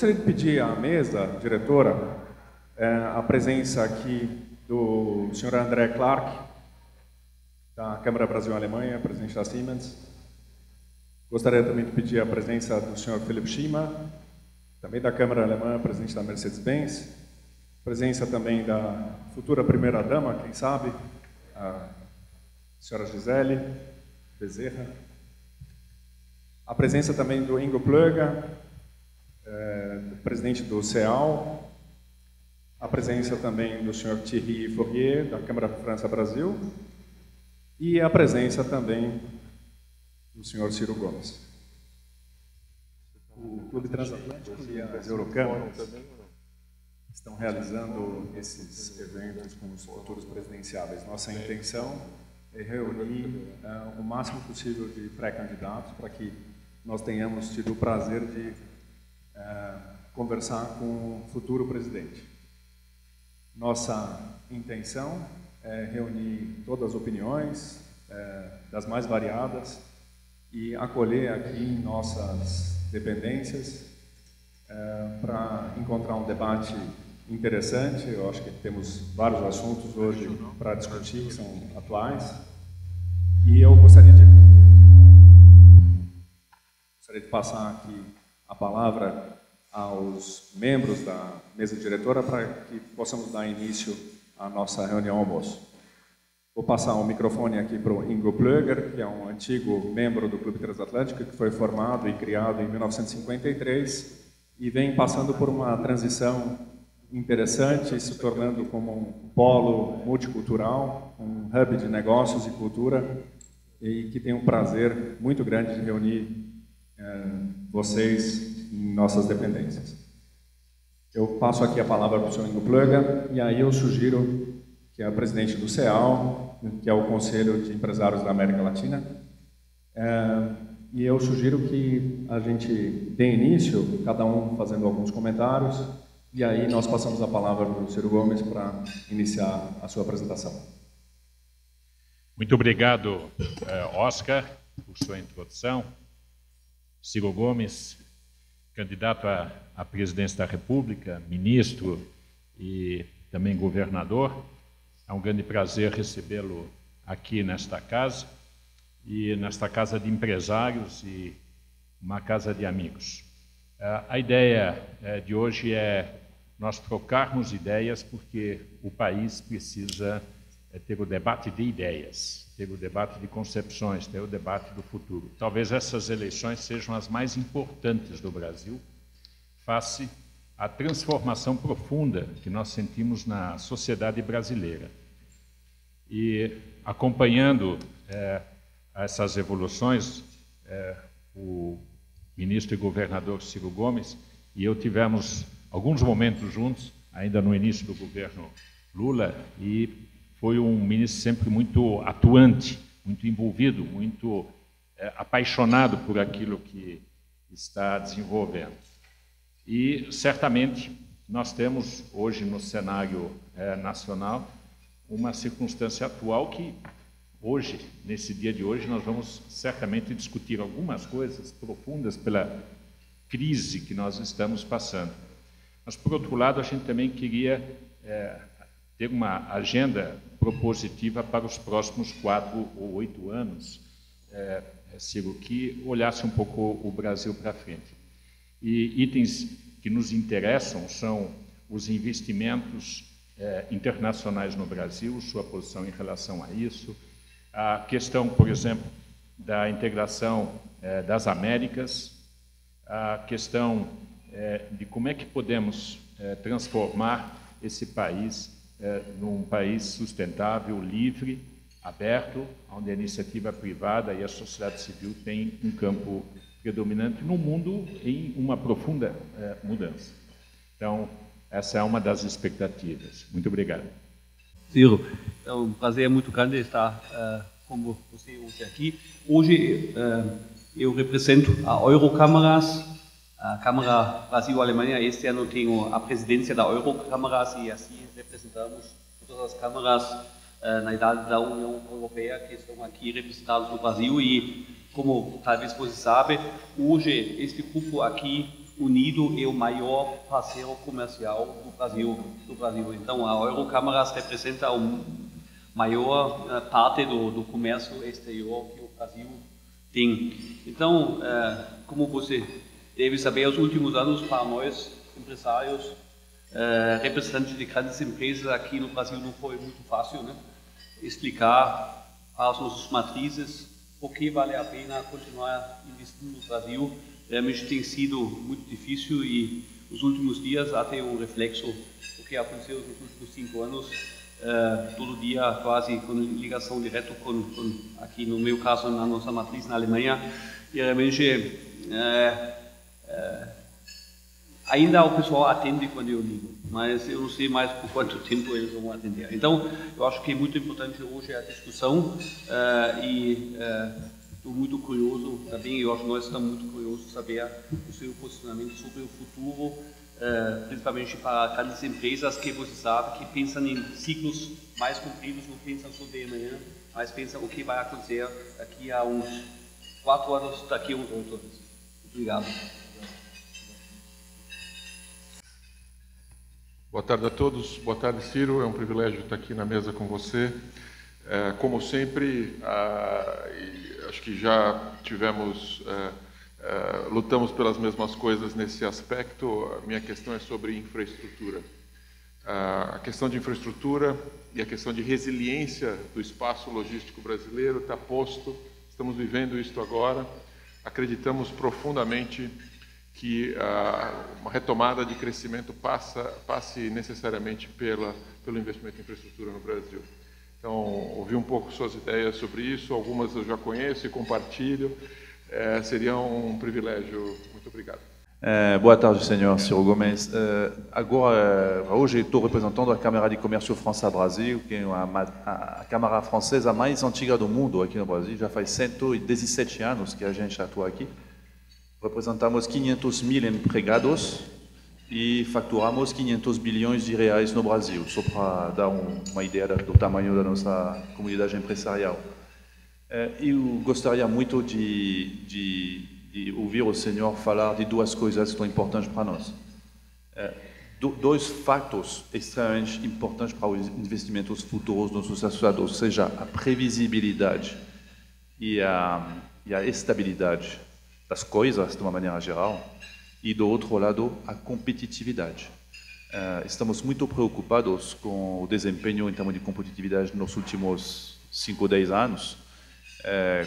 gostaria de pedir à mesa diretora a presença aqui do Sr. André Clark, da Câmara Brasil-Alemanha, presidente da Siemens. Gostaria também de pedir a presença do Sr. Philipp Schima, também da Câmara Alemã, presidente da Mercedes-Benz. Presença também da futura primeira-dama, quem sabe, a senhora Gisele Bezerra. A presença também do Ingo Plöger, presidente do CEAL. A presença também do Sr. Thierry Fourier, da Câmara França-Brasil. E a presença também do Sr. Ciro Gomes. O Clube Transatlântico e as Eurocâmaras estão realizando esses eventos com os futuros presidenciáveis. Nossa intenção é reunir o máximo possível de pré-candidatos para que nós tenhamos tido o prazer de conversar com o futuro presidente. Nossa intenção é reunir todas as opiniões, das mais variadas, e acolher aqui nossas dependências para encontrar um debate interessante. Eu acho que temos vários assuntos hoje para discutir, que são atuais. E eu gostaria de passar aqui a palavra aos membros da mesa diretora para que possamos dar início à nossa reunião almoço. Vou passar o microfone aqui para o Ingo Plöger, que é um antigo membro do Clube Transatlântico, que foi formado e criado em 1953 e vem passando por uma transição interessante, se tornando como um polo multicultural, um hub de negócios e cultura, e que tem um prazer muito grande de reunir vocês em nossas dependências. Eu passo aqui a palavra para o Sr. Ingo Plöger, e aí eu sugiro que é o presidente do CEAL, que é o Conselho de Empresários da América Latina, e eu sugiro que a gente dê início, cada um fazendo alguns comentários, e aí nós passamos a palavra para o Ciro Gomes para iniciar a sua apresentação. Muito obrigado, Oscar, por sua introdução. Ciro Gomes, candidato à presidência da República, ministro e também governador. É um grande prazer recebê-lo aqui nesta casa, e nesta casa de empresários e uma casa de amigos. A ideia de hoje é nós trocarmos ideias, porque o país precisa ter o debate de ideias, ter o debate de concepções, ter o debate do futuro. Talvez essas eleições sejam as mais importantes do Brasil, face à transformação profunda que nós sentimos na sociedade brasileira. E acompanhando essas evoluções, o ministro e governador Ciro Gomes e eu tivemos alguns momentos juntos, ainda no início do governo Lula, e foi um ministro sempre muito atuante, muito envolvido, muito apaixonado por aquilo que está desenvolvendo. E, certamente, nós temos hoje no cenário nacional uma circunstância atual que hoje, nesse dia de hoje, nós vamos certamente discutir algumas coisas profundas pela crise que nós estamos passando. Mas, por outro lado, a gente também queria ter uma agenda propositiva para os próximos 4 ou 8 anos, Ciro, que olhasse um pouco o Brasil para frente. E itens que nos interessam são os investimentos internacionais no Brasil, sua posição em relação a isso, a questão, por exemplo, da integração das Américas, a questão de como é que podemos transformar esse país num país sustentável, livre, aberto, onde a iniciativa privada e a sociedade civil têm um campo predominante no mundo em uma profunda mudança. Então, essa é uma das expectativas. Muito obrigado. Ciro, é um prazer muito grande estar com você hoje aqui. Hoje eu represento a Eurocâmaras, a Câmara Brasil-Alemanha. Este ano tenho a presidência da Eurocâmaras e assim representamos todas as câmaras na idade da União Europeia que estão aqui representadas no Brasil. E como talvez você sabe, hoje este grupo aqui Unido é o maior parceiro comercial do Brasil. Então, a Eurocámaras representa a maior parte do comércio exterior que o Brasil tem. Então, como você deve saber, os últimos anos para nós, empresários, representantes de grandes empresas aqui no Brasil, não foi muito fácil, né? Explicar para as nossas matrizes por que vale a pena continuar investindo no Brasil. Realmente tem sido muito difícil e nos últimos dias até um reflexo do que aconteceu nos últimos 5 anos, todo dia quase com ligação direta com aqui no meu caso na nossa matriz na Alemanha, e realmente ainda o pessoal atende quando eu ligo, mas eu não sei mais por quanto tempo eles vão atender. Então, eu acho que é muito importante hoje a discussão e estou muito curioso também, eu acho que nós estamos muito curiosos de saber o seu posicionamento sobre o futuro, principalmente para grandes empresas que você sabe que pensam em ciclos mais compridos, não pensam sobre amanhã, mas pensam o que vai acontecer daqui a uns 4 anos, daqui a uns 8 anos. Obrigado. Boa tarde a todos. Boa tarde, Ciro. É um privilégio estar aqui na mesa com você. Como sempre, acho que já tivemos, lutamos pelas mesmas coisas nesse aspecto. A minha questão é sobre infraestrutura. A questão de infraestrutura e a questão de resiliência do espaço logístico brasileiro está posto. Estamos vivendo isto agora. Acreditamos profundamente que uma retomada de crescimento passe necessariamente pelo investimento em infraestrutura no Brasil. Então, ouvi um pouco suas ideias sobre isso, algumas eu já conheço e compartilho. Seria um privilégio. Muito obrigado. Boa tarde, senhor Ciro Gomes. Agora, hoje estou representando a Câmara de Comércio França-Brasil, que é a Câmara francesa mais antiga do mundo aqui no Brasil. Já faz 117 anos que a gente atua aqui. Representamos 500 mil empregados e faturamos 500 bilhões de reais no Brasil, só para dar uma ideia do tamanho da nossa comunidade empresarial. Eu gostaria muito de ouvir o senhor falar de 2 coisas que são importantes para nós. 2 fatos extremamente importantes para os investimentos futuros dos nossos associados, seja a previsibilidade e a estabilidade das coisas, de uma maneira geral, e, do outro lado, a competitividade. Estamos muito preocupados com o desempenho em termos de competitividade nos últimos 5 ou 10 anos.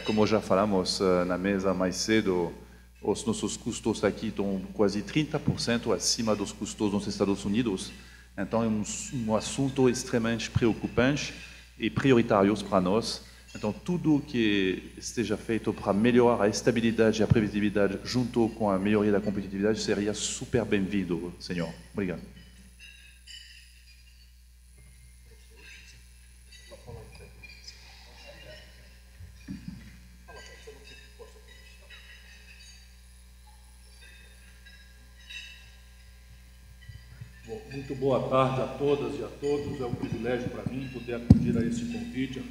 Como já falamos na mesa mais cedo, os nossos custos aqui estão quase 30% acima dos custos nos Estados Unidos. Então, é um assunto extremamente preocupante e prioritário para nós. Então, tudo que esteja feito para melhorar a estabilidade e a previsibilidade junto com a melhoria da competitividade seria super bem-vindo, senhor. Obrigado. Bom, muito boa tarde a todas e a todos. É um privilégio para mim poder acudir a esse convite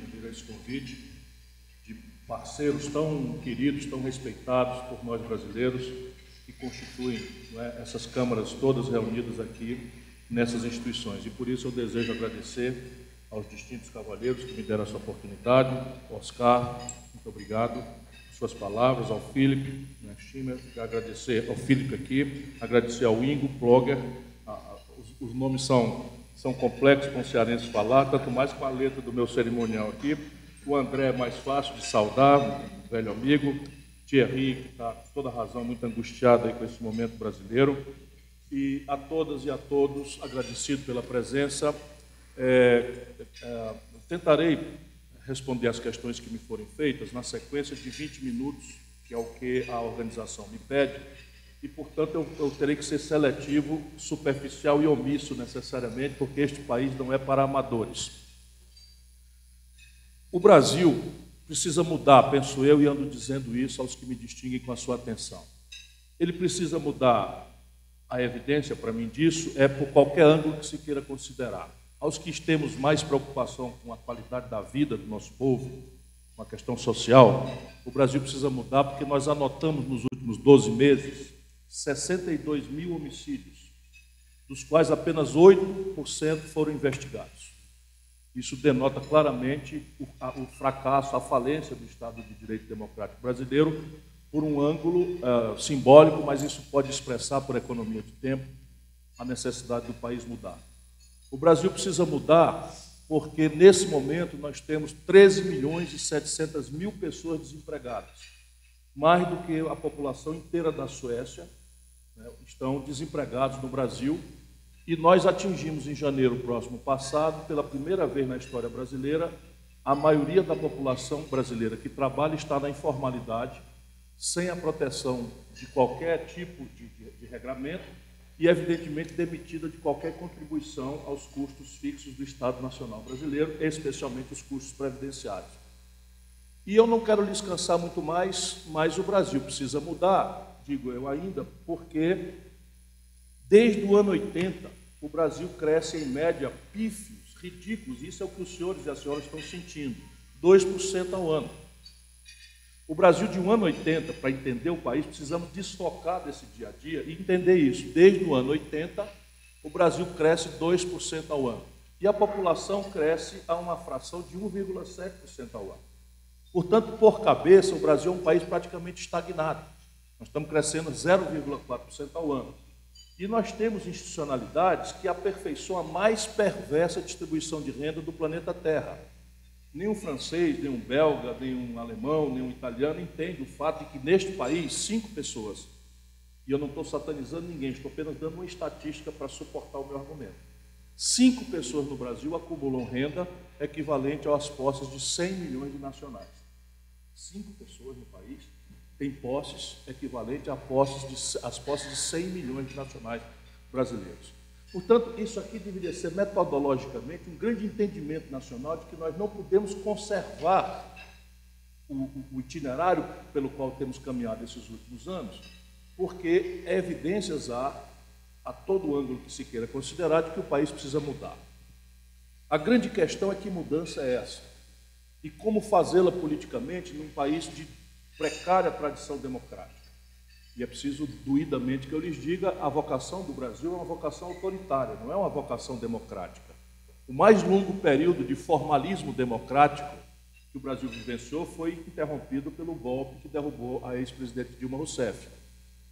de parceiros tão queridos, tão respeitados por nós brasileiros, que constituem, essas câmaras todas reunidas aqui nessas instituições. E por isso eu desejo agradecer aos distintos cavalheiros que me deram essa oportunidade. Oscar, muito obrigado por suas palavras, ao Felipe Schimmer, agradecer ao Felipe aqui, agradecer ao Ingo Plogger. Os nomes são complexos para um cearense falar, tanto mais com a letra do meu cerimonial aqui. O André é mais fácil de saudar, um velho amigo. Thierry, que está com toda razão muito angustiado aí com esse momento brasileiro. E a todas e a todos, agradecido pela presença. Tentarei responder as questões que me forem feitas na sequência de 20 minutos, que é o que a organização me pede. E, portanto, eu terei que ser seletivo, superficial e omisso necessariamente, porque este país não é para amadores. O Brasil precisa mudar, penso eu, e ando dizendo isso aos que me distinguem com a sua atenção. Ele precisa mudar. A evidência para mim disso é por qualquer ângulo que se queira considerar. Aos que temos mais preocupação com a qualidade da vida do nosso povo, com a questão social, o Brasil precisa mudar porque nós anotamos nos últimos 12 meses 62 mil homicídios, dos quais apenas 8% foram investigados. Isso denota claramente o fracasso, a falência do Estado de Direito Democrático brasileiro, por um ângulo simbólico, mas isso pode expressar, por economia de tempo, a necessidade do país mudar. O Brasil precisa mudar porque, nesse momento, nós temos 13 milhões e 700 mil pessoas desempregadas, mais do que a população inteira da Suécia, né, estão desempregados no Brasil. E nós atingimos, em janeiro próximo passado, pela primeira vez na história brasileira, a maioria da população brasileira que trabalha está na informalidade, sem a proteção de qualquer tipo de regramento e, evidentemente, demitida de qualquer contribuição aos custos fixos do Estado Nacional Brasileiro, especialmente os custos previdenciários. E eu não quero lhes cansar muito mais, mas o Brasil precisa mudar, digo eu ainda, porque desde o ano 80, o Brasil cresce em média pífios, ridículos, isso é o que os senhores e as senhoras estão sentindo, 2% ao ano. O Brasil de um ano 80, para entender o país, precisamos desfocar desse dia a dia e entender isso. Desde o ano 80, o Brasil cresce 2% ao ano. E a população cresce a uma fração de 1,7% ao ano. Portanto, por cabeça, o Brasil é um país praticamente estagnado. Nós estamos crescendo 0,4% ao ano. E nós temos institucionalidades que aperfeiçoam a mais perversa distribuição de renda do planeta Terra. Nenhum francês, nenhum belga, nenhum alemão, nenhum italiano entende o fato de que neste país 5 pessoas, e eu não estou satanizando ninguém, estou apenas dando uma estatística para suportar o meu argumento. 5 pessoas no Brasil acumulam renda equivalente às posses de 100 milhões de nacionais. 5 pessoas no país têm posses equivalentes às posses de 100 milhões de nacionais brasileiros. Portanto, isso aqui deveria ser metodologicamente um grande entendimento nacional de que nós não podemos conservar o itinerário pelo qual temos caminhado esses últimos anos, porque evidências há, a todo ângulo que se queira considerar, de que o país precisa mudar. A grande questão é que mudança é essa, e como fazê-la politicamente num país de precária tradição democrática. E é preciso, doidamente, que eu lhes diga, a vocação do Brasil é uma vocação autoritária, não é uma vocação democrática. O mais longo período de formalismo democrático que o Brasil vivenciou foi interrompido pelo golpe que derrubou a ex-presidente Dilma Rousseff.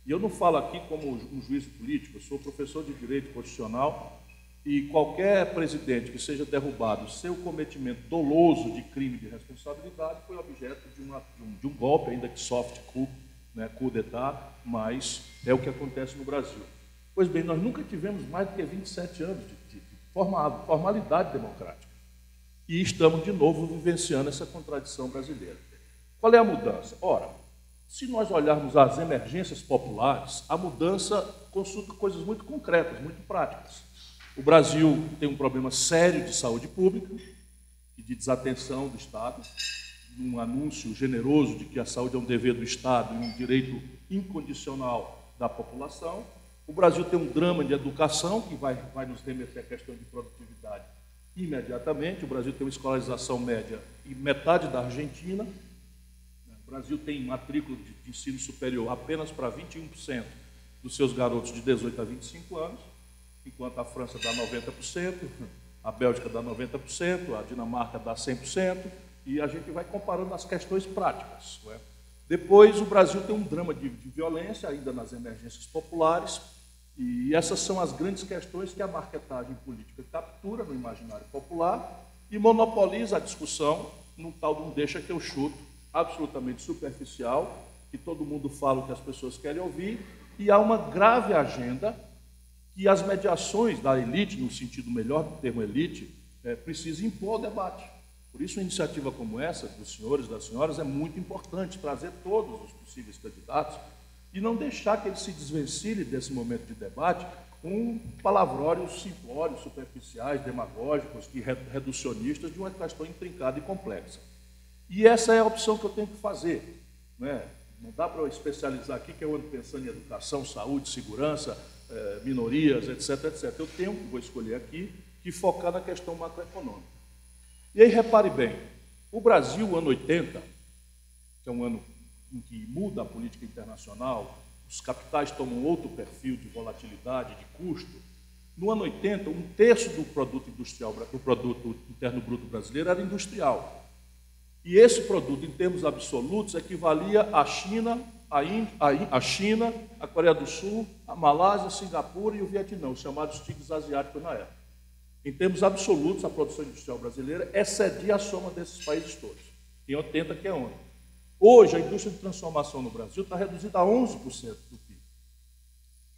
E eu não falo aqui como um juiz político, eu sou professor de Direito Constitucional, e qualquer presidente que seja derrubado sem o cometimento doloso de crime de responsabilidade foi objeto de um golpe, ainda que soft coup, né, coup d'etat, mas é o que acontece no Brasil. Pois bem, nós nunca tivemos mais do que 27 anos de formalidade democrática. E estamos, de novo, vivenciando essa contradição brasileira. Qual é a mudança? Ora, se nós olharmos as emergências populares, a mudança consulta coisas muito concretas, muito práticas. O Brasil tem um problema sério de saúde pública e de desatenção do Estado, um anúncio generoso de que a saúde é um dever do Estado e um direito incondicional da população. O Brasil tem um drama de educação que vai nos remeter à questão de produtividade imediatamente. O Brasil tem uma escolarização média em metade da Argentina. O Brasil tem matrícula de ensino superior apenas para 21% dos seus garotos de 18 a 25 anos, enquanto a França dá 90%, a Bélgica dá 90%, a Dinamarca dá 100%, e a gente vai comparando as questões práticas. Não é? Depois, o Brasil tem um drama de violência, ainda nas emergências populares, e essas são as grandes questões que a marketagem política captura no imaginário popular e monopoliza a discussão num tal de um deixa que eu chuto, absolutamente superficial, que todo mundo fala o que as pessoas querem ouvir, e há uma grave agenda que as mediações da elite, no sentido melhor do termo elite, precisam impor o debate. Por isso, uma iniciativa como essa, dos senhores e das senhoras, é muito importante trazer todos os possíveis candidatos e não deixar que eles se desvencilhem desse momento de debate com palavrórios simplórios, superficiais, demagógicos e reducionistas de uma questão intrincada e complexa. E essa é a opção que eu tenho que fazer. Né? Não dá para eu especializar aqui, que eu ando pensando em educação, saúde, segurança, minorias, etc, etc. Eu tenho, vou escolher aqui, que focar na questão macroeconômica. E aí, repare bem, o Brasil, ano 80, que é um ano em que muda a política internacional, os capitais tomam outro perfil de volatilidade, de custo, no ano 80, 1/3 do produto industrial, do produto interno bruto brasileiro era industrial. E esse produto, em termos absolutos, equivalia à China, a Coreia do Sul, a Malásia, Singapura e o Vietnã, os chamados tigres asiáticos na época. Em termos absolutos, a produção industrial brasileira excedia a soma desses países todos. Em 80, que é onde? Hoje, a indústria de transformação no Brasil está reduzida a 11% do PIB.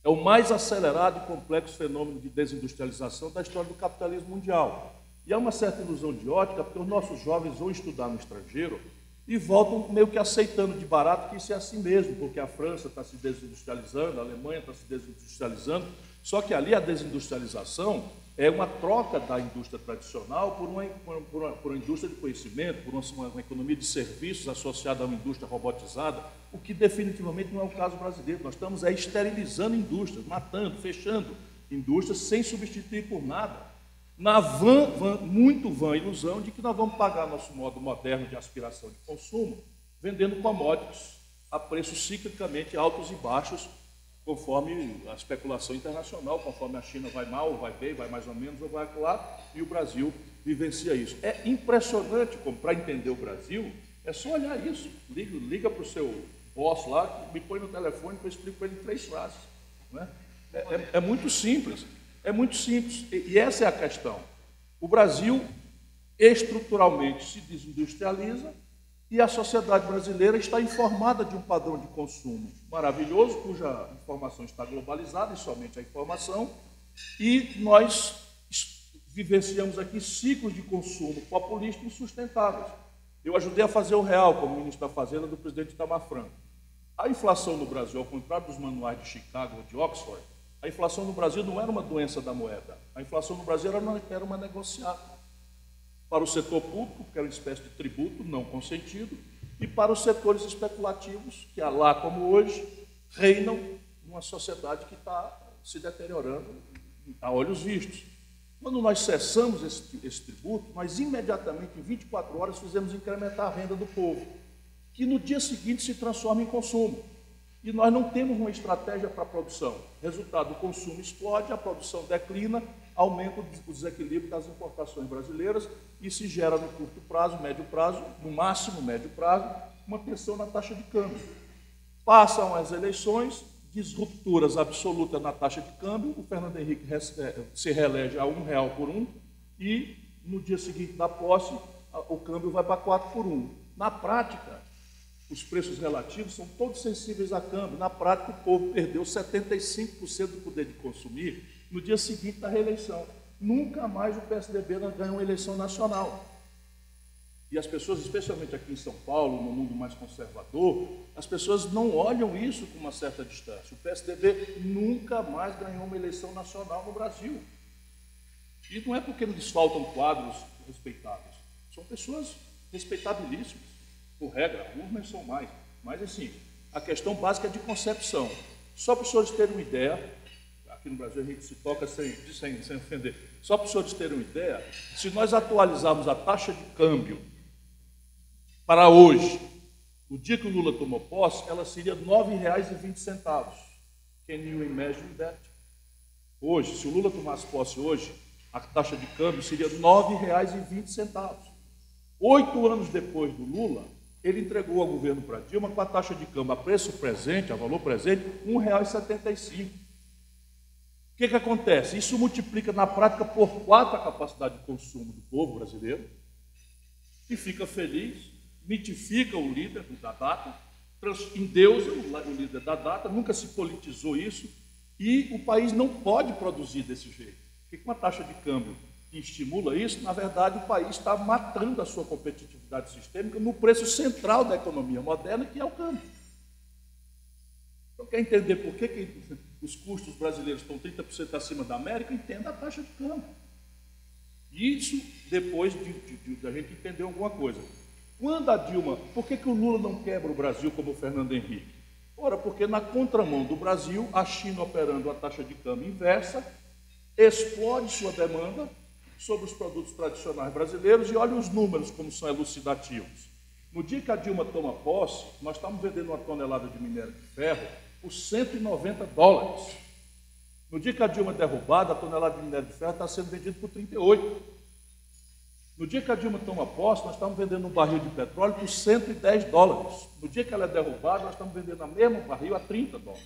É o mais acelerado e complexo fenômeno de desindustrialização da história do capitalismo mundial. E há uma certa ilusão de ótica, porque os nossos jovens vão estudar no estrangeiro e voltam meio que aceitando de barato que isso é assim mesmo, porque a França está se desindustrializando, a Alemanha está se desindustrializando, só que ali a desindustrialização é uma troca da indústria tradicional por uma indústria de conhecimento, por uma economia de serviços associada a uma indústria robotizada, o que definitivamente não é o caso brasileiro. Nós estamos esterilizando indústrias, matando, fechando indústrias sem substituir por nada. Na muito vã ilusão de que nós vamos pagar nosso modo moderno de aspiração de consumo vendendo commodities a preços ciclicamente altos e baixos, conforme a especulação internacional, conforme a China vai mal, ou vai bem, vai mais ou menos, ou vai lá, e o Brasil vivencia isso. É impressionante como, para entender o Brasil, é só olhar isso. Liga para o seu boss lá, me põe no telefone que eu explico para ele em 3 frases. Não é? É muito simples, é muito simples. E essa é a questão. O Brasil estruturalmente se desindustrializa, e a sociedade brasileira está informada de um padrão de consumo maravilhoso, cuja informação está globalizada, e somente a informação, e nós vivenciamos aqui ciclos de consumo populista insustentáveis. Eu ajudei a fazer o real, como ministro da Fazenda do presidente Itamar Franco. A inflação no Brasil, ao contrário dos manuais de Chicago ou de Oxford, a inflação no Brasil não era uma doença da moeda, a inflação no Brasil era uma negociada. Para o setor público, que era uma espécie de tributo não consentido, e para os setores especulativos, que lá como hoje, reinam numa sociedade que está se deteriorando a olhos vistos. Quando nós cessamos esse tributo, nós imediatamente, em 24 horas, fizemos incrementar a renda do povo, que no dia seguinte se transforma em consumo. E nós não temos uma estratégia para a produção. Resultado, o consumo explode, a produção declina, aumenta o desequilíbrio das importações brasileiras e se gera no curto prazo, médio prazo, no máximo médio prazo, uma tensão na taxa de câmbio. Passam as eleições, disrupturas absolutas na taxa de câmbio, o Fernando Henrique se reelege a R$1 por 1 e no dia seguinte da posse o câmbio vai para 4 por 1. Na prática, os preços relativos são todos sensíveis a câmbio. Na prática, o povo perdeu 75% do poder de consumir no dia seguinte da reeleição. Nunca mais o PSDB ganhou uma eleição nacional. E as pessoas, especialmente aqui em São Paulo, no mundo mais conservador, as pessoas não olham isso com uma certa distância. O PSDB nunca mais ganhou uma eleição nacional no Brasil. E não é porque lhes faltam quadros respeitáveis. São pessoas respeitabilíssimas. Por regra, alguns são mais. Mas, assim, a questão básica é de concepção. Só para os senhores terem uma ideia, aqui no Brasil a gente se toca sem ofender, só para os senhores terem uma ideia, se nós atualizarmos a taxa de câmbio para hoje, no dia que o Lula tomou posse, ela seria R$ 9,20. Can you imagine that? Hoje, se o Lula tomasse posse hoje, a taxa de câmbio seria R$ 9,20. 8 anos depois do Lula, ele entregou ao governo para Dilma com a taxa de câmbio a preço presente, a valor presente, R$ 1,75. O que acontece? Isso multiplica na prática por 4 a capacidade de consumo do povo brasileiro, que fica feliz, mitifica o líder da data, endeusa o líder da data, nunca se politizou isso, e o país não pode produzir desse jeito. Porque com a taxa de câmbio que estimula isso, na verdade, o país está matando a sua competitividade sistêmica no preço central da economia moderna, que é o câmbio. Então, quer entender por que os custos brasileiros estão 30% acima da América? Entenda a taxa de câmbio. Isso depois de a gente entender alguma coisa. Quando a Dilma... Por que o Lula não quebra o Brasil como o Fernando Henrique? Ora, porque na contramão do Brasil, a China operando a taxa de câmbio inversa, explode sua demanda sobre os produtos tradicionais brasileiros e olha os números como são elucidativos. No dia que a Dilma toma posse, nós estamos vendendo uma tonelada de minério de ferro por 190 dólares. No dia que a Dilma é derrubada, a tonelada de minério de ferro está sendo vendida por 38. No dia que a Dilma toma posse, nós estamos vendendo um barril de petróleo por 110 dólares. No dia que ela é derrubada, nós estamos vendendo o mesmo barril a 30 dólares.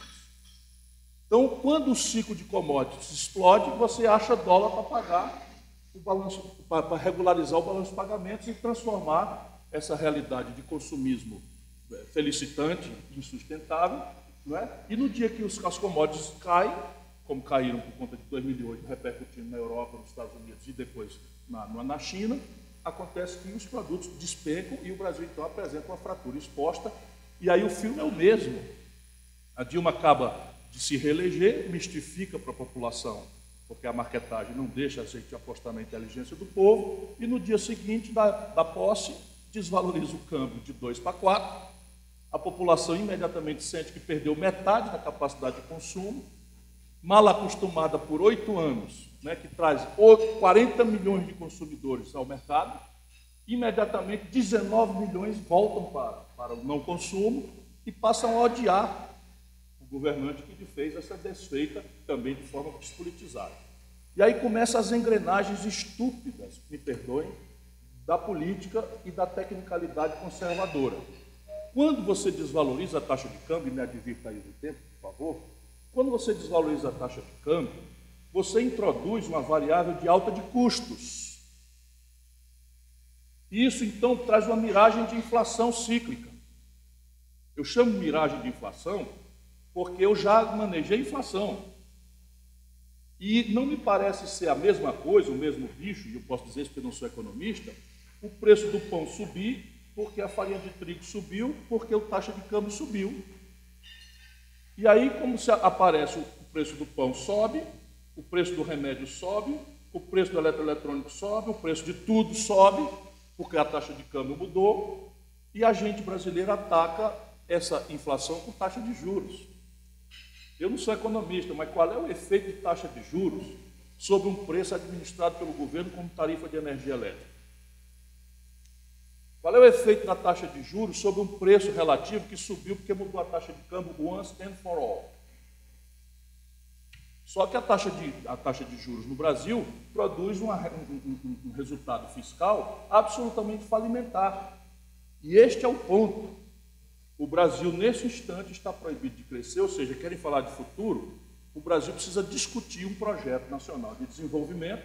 Então, quando o ciclo de commodities explode, você acha dólar para pagar o balanço, para regularizar o balanço de pagamentos e transformar essa realidade de consumismo felicitante, insustentável, não é? E no dia que as commodities caem, como caíram por conta de 2008, repercutindo na Europa, nos Estados Unidos e depois na China, acontece que os produtos despencam e o Brasil, então, apresenta uma fratura exposta. E aí o filme é o mesmo. A Dilma acaba de se reeleger, mistifica para a população, porque a marketagem não deixa a gente apostar na inteligência do povo, e no dia seguinte da posse, desvaloriza o câmbio de 2 para 4, a população imediatamente sente que perdeu metade da capacidade de consumo, mal acostumada por 8 anos, né, que traz 40 milhões de consumidores ao mercado, imediatamente 19 milhões voltam para o não consumo e passam a odiar o governante que lhe fez essa desfeita, também de forma despolitizada. E aí começam as engrenagens estúpidas, me perdoem, da política e da tecnicalidade conservadora. Quando você desvaloriza a taxa de câmbio, me advirta aí do tempo, por favor, quando você desvaloriza a taxa de câmbio, você introduz uma variável de alta de custos. E isso, então, traz uma miragem de inflação cíclica. Eu chamo de miragem de inflação porque eu já manejei inflação. E não me parece ser a mesma coisa, o mesmo bicho, e eu posso dizer isso porque eu não sou economista, o preço do pão subir porque a farinha de trigo subiu, porque a taxa de câmbio subiu. E aí, como se aparece o preço do pão sobe, o preço do remédio sobe, o preço do eletroeletrônico sobe, o preço de tudo sobe, porque a taxa de câmbio mudou, e a gente brasileiro ataca essa inflação com taxa de juros. Eu não sou economista, mas qual é o efeito de taxa de juros sobre um preço administrado pelo governo como tarifa de energia elétrica? Qual é o efeito da taxa de juros sobre um preço relativo que subiu porque mudou a taxa de câmbio once and for all? Só que a taxa de juros no Brasil produz um resultado fiscal absolutamente falimentar. E este é o ponto. O Brasil, nesse instante, está proibido de crescer, ou seja, querem falar de futuro, o Brasil precisa discutir um projeto nacional de desenvolvimento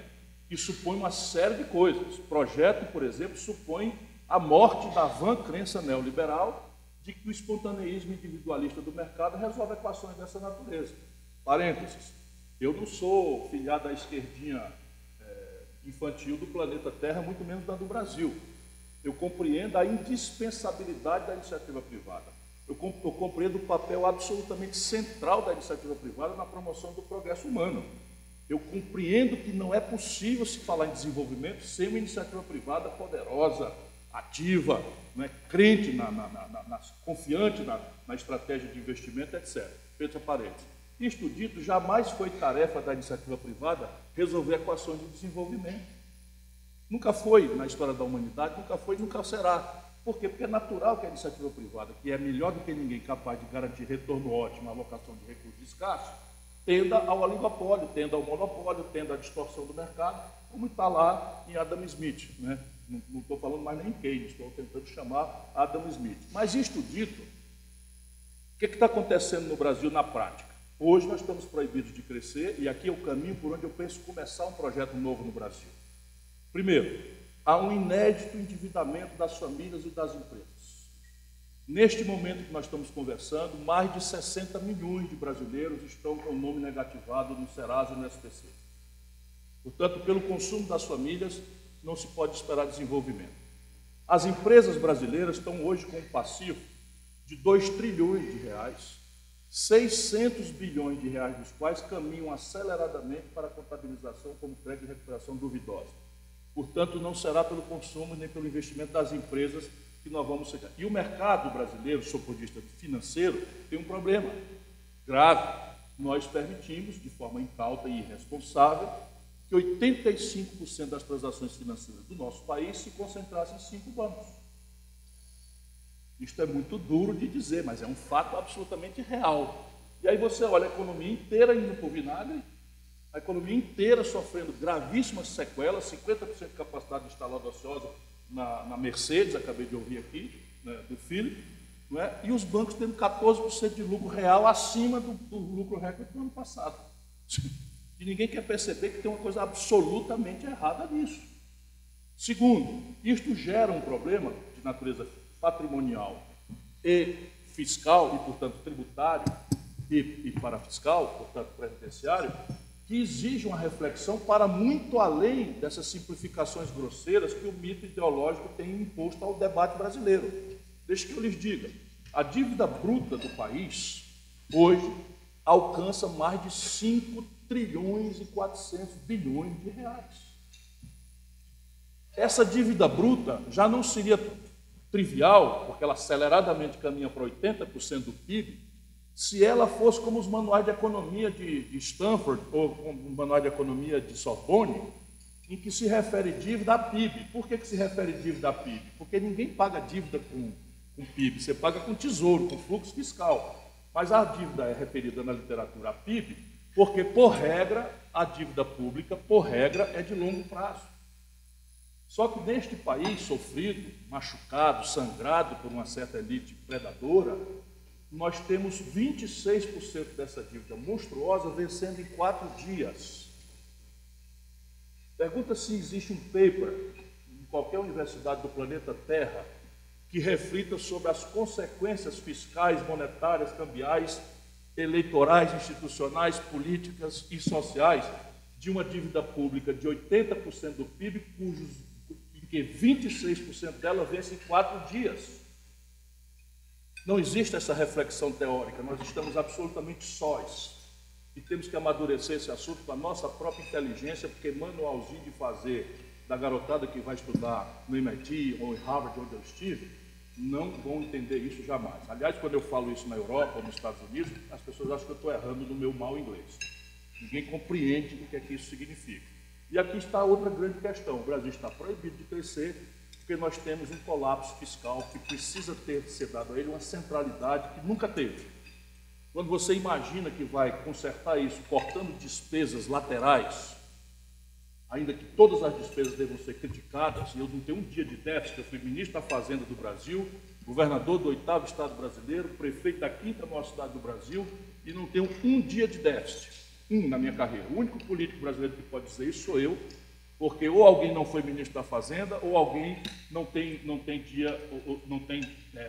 que supõe uma série de coisas. O projeto, por exemplo, supõe a morte da vã crença neoliberal de que o espontaneísmo individualista do mercado resolve equações dessa natureza. Parênteses, eu não sou filiado à esquerdinha infantil do planeta Terra, muito menos da do Brasil. Eu compreendo a indispensabilidade da iniciativa privada. Eu compreendo o papel absolutamente central da iniciativa privada na promoção do progresso humano. Eu compreendo que não é possível se falar em desenvolvimento sem uma iniciativa privada poderosa, ativa, né, crente, confiante na estratégia de investimento, etc. Fecha parênteses. Isto dito, jamais foi tarefa da iniciativa privada resolver equações de desenvolvimento. Nunca foi na história da humanidade, nunca foi e nunca será. Por quê? Porque é natural que a iniciativa privada, que é melhor do que ninguém capaz de garantir retorno ótimo, alocação de recursos escassos, tenda ao oligopólio, tenda ao monopólio, tenda à distorção do mercado, como está lá em Adam Smith, né? Não estou falando mais nem em Keynes, estou tentando chamar Adam Smith. Mas isto dito, o que está acontecendo no Brasil na prática? Hoje nós estamos proibidos de crescer e aqui é o caminho por onde eu penso começar um projeto novo no Brasil. Primeiro, há um inédito endividamento das famílias e das empresas. Neste momento que nós estamos conversando, mais de 60 milhões de brasileiros estão com o nome negativado no Serasa e no SPC. Portanto, pelo consumo das famílias, não se pode esperar desenvolvimento. As empresas brasileiras estão hoje com um passivo de 2 trilhões de reais, 600 bilhões de reais dos quais caminham aceleradamente para a contabilização como crédito de recuperação duvidosa. Portanto, não será pelo consumo nem pelo investimento das empresas que nós vamos chegar. E o mercado brasileiro, sob o ponto de vista financeiro, tem um problema grave. Nós permitimos, de forma incauta e irresponsável, que 85% das transações financeiras do nosso país se concentrassem em 5 bancos. Isto é muito duro de dizer, mas é um fato absolutamente real. E aí você olha a economia inteira indo para o vinagre, a economia inteira sofrendo gravíssimas sequelas, 50% de capacidade instalada ociosa na Mercedes, acabei de ouvir aqui, né, do Philip, não é? E os bancos tendo 14% de lucro real acima do lucro recorde do ano passado. E ninguém quer perceber que tem uma coisa absolutamente errada nisso. Segundo, isto gera um problema de natureza patrimonial e fiscal, e portanto tributário, e parafiscal, portanto previdenciário, que exige uma reflexão para muito além dessas simplificações grosseiras que o mito ideológico tem imposto ao debate brasileiro. Deixe que eu lhes diga, a dívida bruta do país, hoje, alcança mais de 5 trilhões e 400 bilhões de reais. Essa dívida bruta já não seria trivial, porque ela aceleradamente caminha para 80% do PIB, se ela fosse como os manuais de economia de Stanford ou como o manual de economia de Sorbonne, em que se refere dívida a PIB. Por que se refere dívida a PIB? Porque ninguém paga dívida com PIB, você paga com tesouro, com fluxo fiscal. Mas a dívida é referida na literatura a PIB, porque, por regra, a dívida pública, por regra, é de longo prazo. Só que neste país sofrido, machucado, sangrado por uma certa elite predadora, nós temos 26% dessa dívida monstruosa vencendo em 4 dias. Pergunta se existe um paper em qualquer universidade do planeta Terra que reflita sobre as consequências fiscais, monetárias, cambiais, eleitorais, institucionais, políticas e sociais de uma dívida pública de 80% do PIB, em que 26% dela vence em 4 dias. Não existe essa reflexão teórica, nós estamos absolutamente sós e temos que amadurecer esse assunto com a nossa própria inteligência, porque manualzinho de fazer da garotada que vai estudar no MIT ou em Harvard, onde eu estive, não vão entender isso jamais. Aliás, quando eu falo isso na Europa ou nos Estados Unidos, as pessoas acham que eu estou errando no meu mau inglês. Ninguém compreende o que é que isso significa. E aqui está outra grande questão. O Brasil está proibido de crescer porque nós temos um colapso fiscal que precisa ser dado a ele uma centralidade que nunca teve. Quando você imagina que vai consertar isso cortando despesas laterais, ainda que todas as despesas devam ser criticadas, e eu não tenho um dia de déficit, eu fui ministro da Fazenda do Brasil, governador do 8º estado brasileiro, prefeito da 5ª maior cidade do Brasil, e não tenho um dia de déficit, na minha carreira. O único político brasileiro que pode dizer isso sou eu, porque ou alguém não foi ministro da Fazenda, ou alguém não tem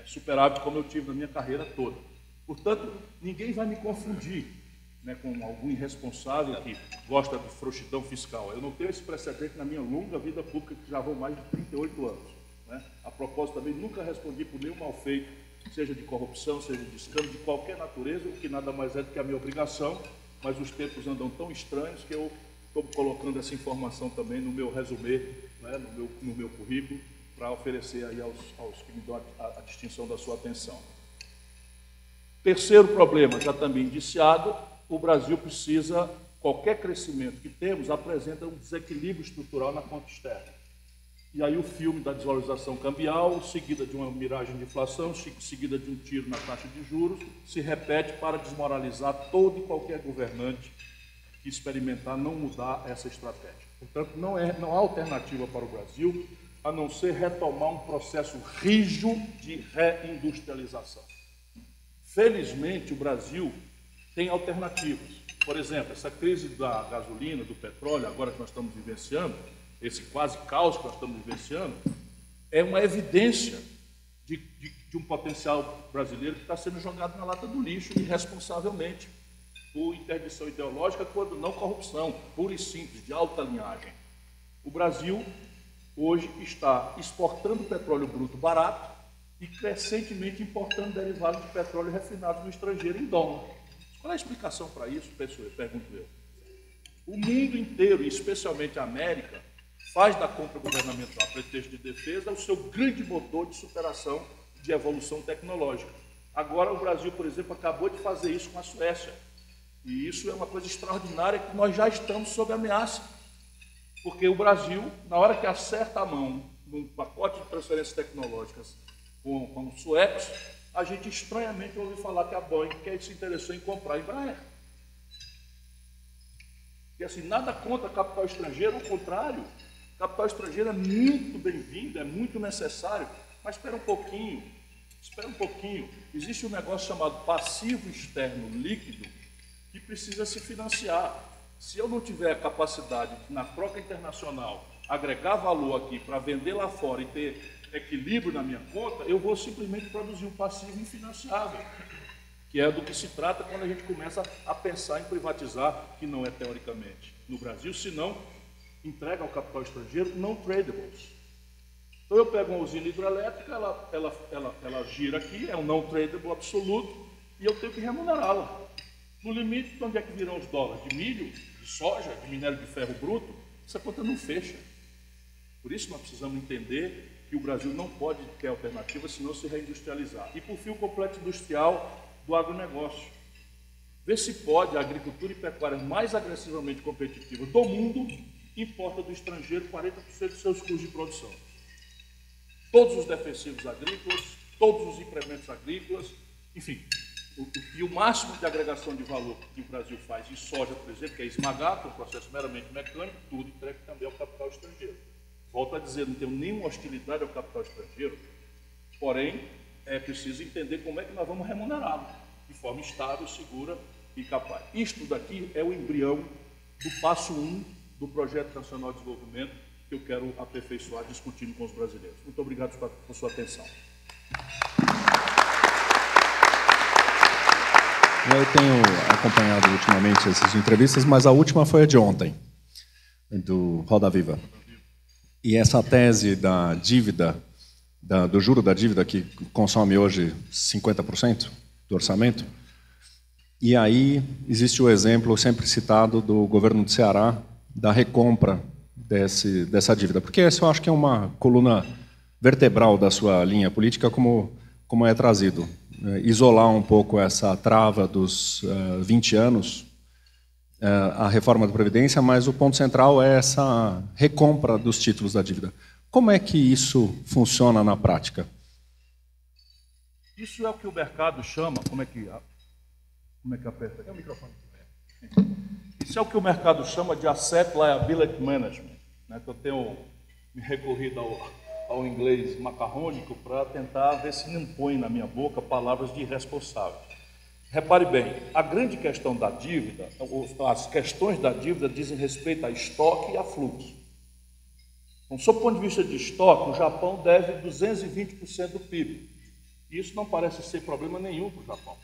superávit como eu tive na minha carreira toda. Portanto, ninguém vai me confundir, né, com algum irresponsável que gosta de frouxidão fiscal. Eu não tenho esse precedente na minha longa vida pública, que já vão mais de 38 anos. Né? A propósito, também nunca respondi por nenhum mal feito, seja de corrupção, seja de escândalo, de qualquer natureza, o que nada mais é do que a minha obrigação, mas os tempos andam tão estranhos que eu estou colocando essa informação também no meu resumê, né, no meu currículo, para oferecer aí aos que me dão a distinção da sua atenção. Terceiro problema, já também indiciado, o Brasil precisa, qualquer crescimento que temos, apresenta um desequilíbrio estrutural na conta externa. E aí o filme da desvalorização cambial, seguida de uma miragem de inflação, seguida de um tiro na taxa de juros, se repete para desmoralizar todo e qualquer governante que experimentar não mudar essa estratégia. Portanto, não há alternativa para o Brasil a não ser retomar um processo rígido de reindustrialização. Felizmente, o Brasil tem alternativas. Por exemplo, essa crise da gasolina, do petróleo, agora que nós estamos vivenciando, esse quase caos que nós estamos vivenciando, é uma evidência de um potencial brasileiro que está sendo jogado na lata do lixo irresponsavelmente por interdição ideológica, quando não corrupção, pura e simples, de alta linhagem. O Brasil hoje está exportando petróleo bruto barato e crescentemente importando derivados de petróleo refinado no estrangeiro em dólar. Qual é a explicação para isso, pergunto eu? O mundo inteiro, e especialmente a América, faz da compra governamental a pretexto de defesa o seu grande motor de superação de evolução tecnológica. Agora o Brasil, por exemplo, acabou de fazer isso com a Suécia. E isso é uma coisa extraordinária que nós já estamos sob ameaça. Porque o Brasil, na hora que acerta a mão num pacote de transferências tecnológicas com os suecos, a gente estranhamente ouve falar que a Boeing se interessou em comprar a Embraer. E assim, nada contra capital estrangeiro, ao contrário, capital estrangeiro é muito bem-vindo, é muito necessário, mas espera um pouquinho, existe um negócio chamado passivo externo líquido que precisa se financiar. Se eu não tiver a capacidade de, na troca internacional, agregar valor aqui para vender lá fora e ter equilíbrio na minha conta, eu vou simplesmente produzir um passivo infinanciável, que é do que se trata quando a gente começa a pensar em privatizar, que não é teoricamente no Brasil, senão entrega ao capital estrangeiro não tradables. Então eu pego uma usina hidrelétrica, ela gira aqui, é um não tradable absoluto, e eu tenho que remunerá-la. No limite, de onde é que virão os dólares? De milho, de soja, de minério de ferro bruto? Essa conta não fecha. Por isso nós precisamos entender que o Brasil não pode ter alternativa se não se reindustrializar. E por fim, o complexo industrial do agronegócio. Ver se pode a agricultura e pecuária mais agressivamente competitiva do mundo importa do estrangeiro 40% dos seus custos de produção. Todos os defensivos agrícolas, todos os implementos agrícolas, enfim, e o máximo de agregação de valor que o Brasil faz em soja, por exemplo, que é esmagar, com um processo meramente mecânico, tudo entregue também ao capital estrangeiro. Volto a dizer, não tenho nenhuma hostilidade ao capital estrangeiro, porém, é preciso entender como é que nós vamos remunerá-lo, de forma estável, segura e capaz. Isto daqui é o embrião do passo 1 do Projeto Nacional de Desenvolvimento que eu quero aperfeiçoar discutindo com os brasileiros. Muito obrigado por sua atenção. Eu tenho acompanhado ultimamente essas entrevistas, mas a última foi a de ontem, do Roda Viva. E essa tese da dívida, do juro da dívida, que consome hoje 50% do orçamento, e aí existe o exemplo sempre citado do governo do Ceará, da recompra dessa dívida, porque essa eu acho que é uma coluna vertebral da sua linha política, como é trazido. Isolar um pouco essa trava dos 20 anos, a reforma da Previdência, mas o ponto central é essa recompra dos títulos da dívida. Como é que isso funciona na prática? Isso é o que o mercado chama... Como é que aperta? É o microfone. Isso é o que o mercado chama de Asset Liability Management, né? Eu tenho me recorrido ao inglês macarrônico para tentar ver se não põe na minha boca palavras de irresponsável. Repare bem, a grande questão da dívida, as questões da dívida dizem respeito a estoque e a fluxo. Então, sob o ponto de vista de estoque, o Japão deve 220% do PIB. E isso não parece ser problema nenhum para o Japão.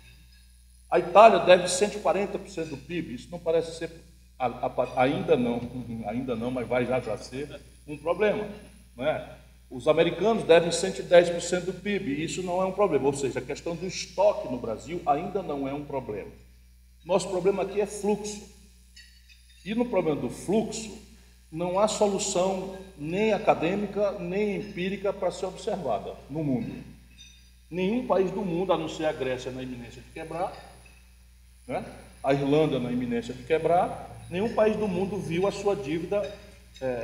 A Itália deve 140% do PIB. Isso não parece ser, ainda não, mas vai já ser um problema, não é? Os americanos devem 110% do PIB, e isso não é um problema. Ou seja, a questão do estoque no Brasil ainda não é um problema. Nosso problema aqui é fluxo. E no problema do fluxo, não há solução nem acadêmica, nem empírica para ser observada no mundo. Nenhum país do mundo, a não ser a Grécia na iminência de quebrar, né? A Irlanda na iminência de quebrar, nenhum país do mundo viu a sua dívida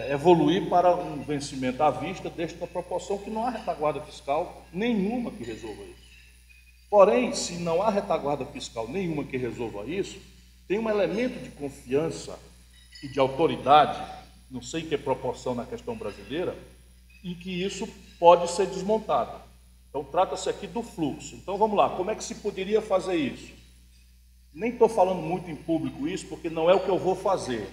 evoluir para um vencimento à vista desta proporção, que não há retaguarda fiscal nenhuma que resolva isso. Porém, se não há retaguarda fiscal nenhuma que resolva isso, tem um elemento de confiança e de autoridade, não sei em que proporção na questão brasileira, em que isso pode ser desmontado. Então, trata-se aqui do fluxo. Então, vamos lá, como é que se poderia fazer isso? Nem estou falando muito em público isso, porque não é o que eu vou fazer,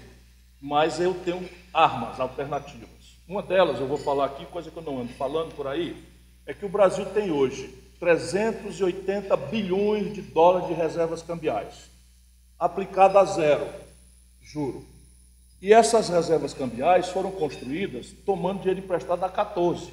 mas eu tenho armas alternativas. Uma delas, eu vou falar aqui, coisa que eu não ando falando por aí, é que o Brasil tem hoje 380 bilhões de dólares de reservas cambiais, aplicada a zero, juro. E essas reservas cambiais foram construídas tomando dinheiro emprestado a 14.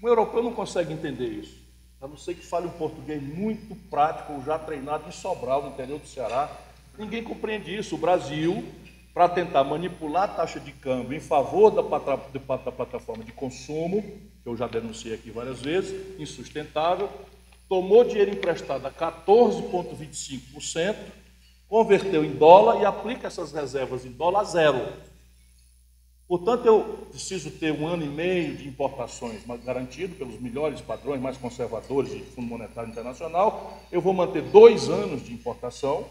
Um europeu não consegue entender isso, a não ser que fale um português muito prático, já treinado em Sobral, no interior do Ceará. Ninguém compreende isso. O Brasil, para tentar manipular a taxa de câmbio em favor da plataforma de consumo, que eu já denunciei aqui várias vezes, insustentável, tomou dinheiro emprestado a 14,25%, converteu em dólar e aplica essas reservas em dólar a zero. Portanto, eu preciso ter 1 ano e meio de importações garantido pelos melhores padrões, mais conservadores de Fundo Monetário Internacional. Eu vou manter 2 anos de importação,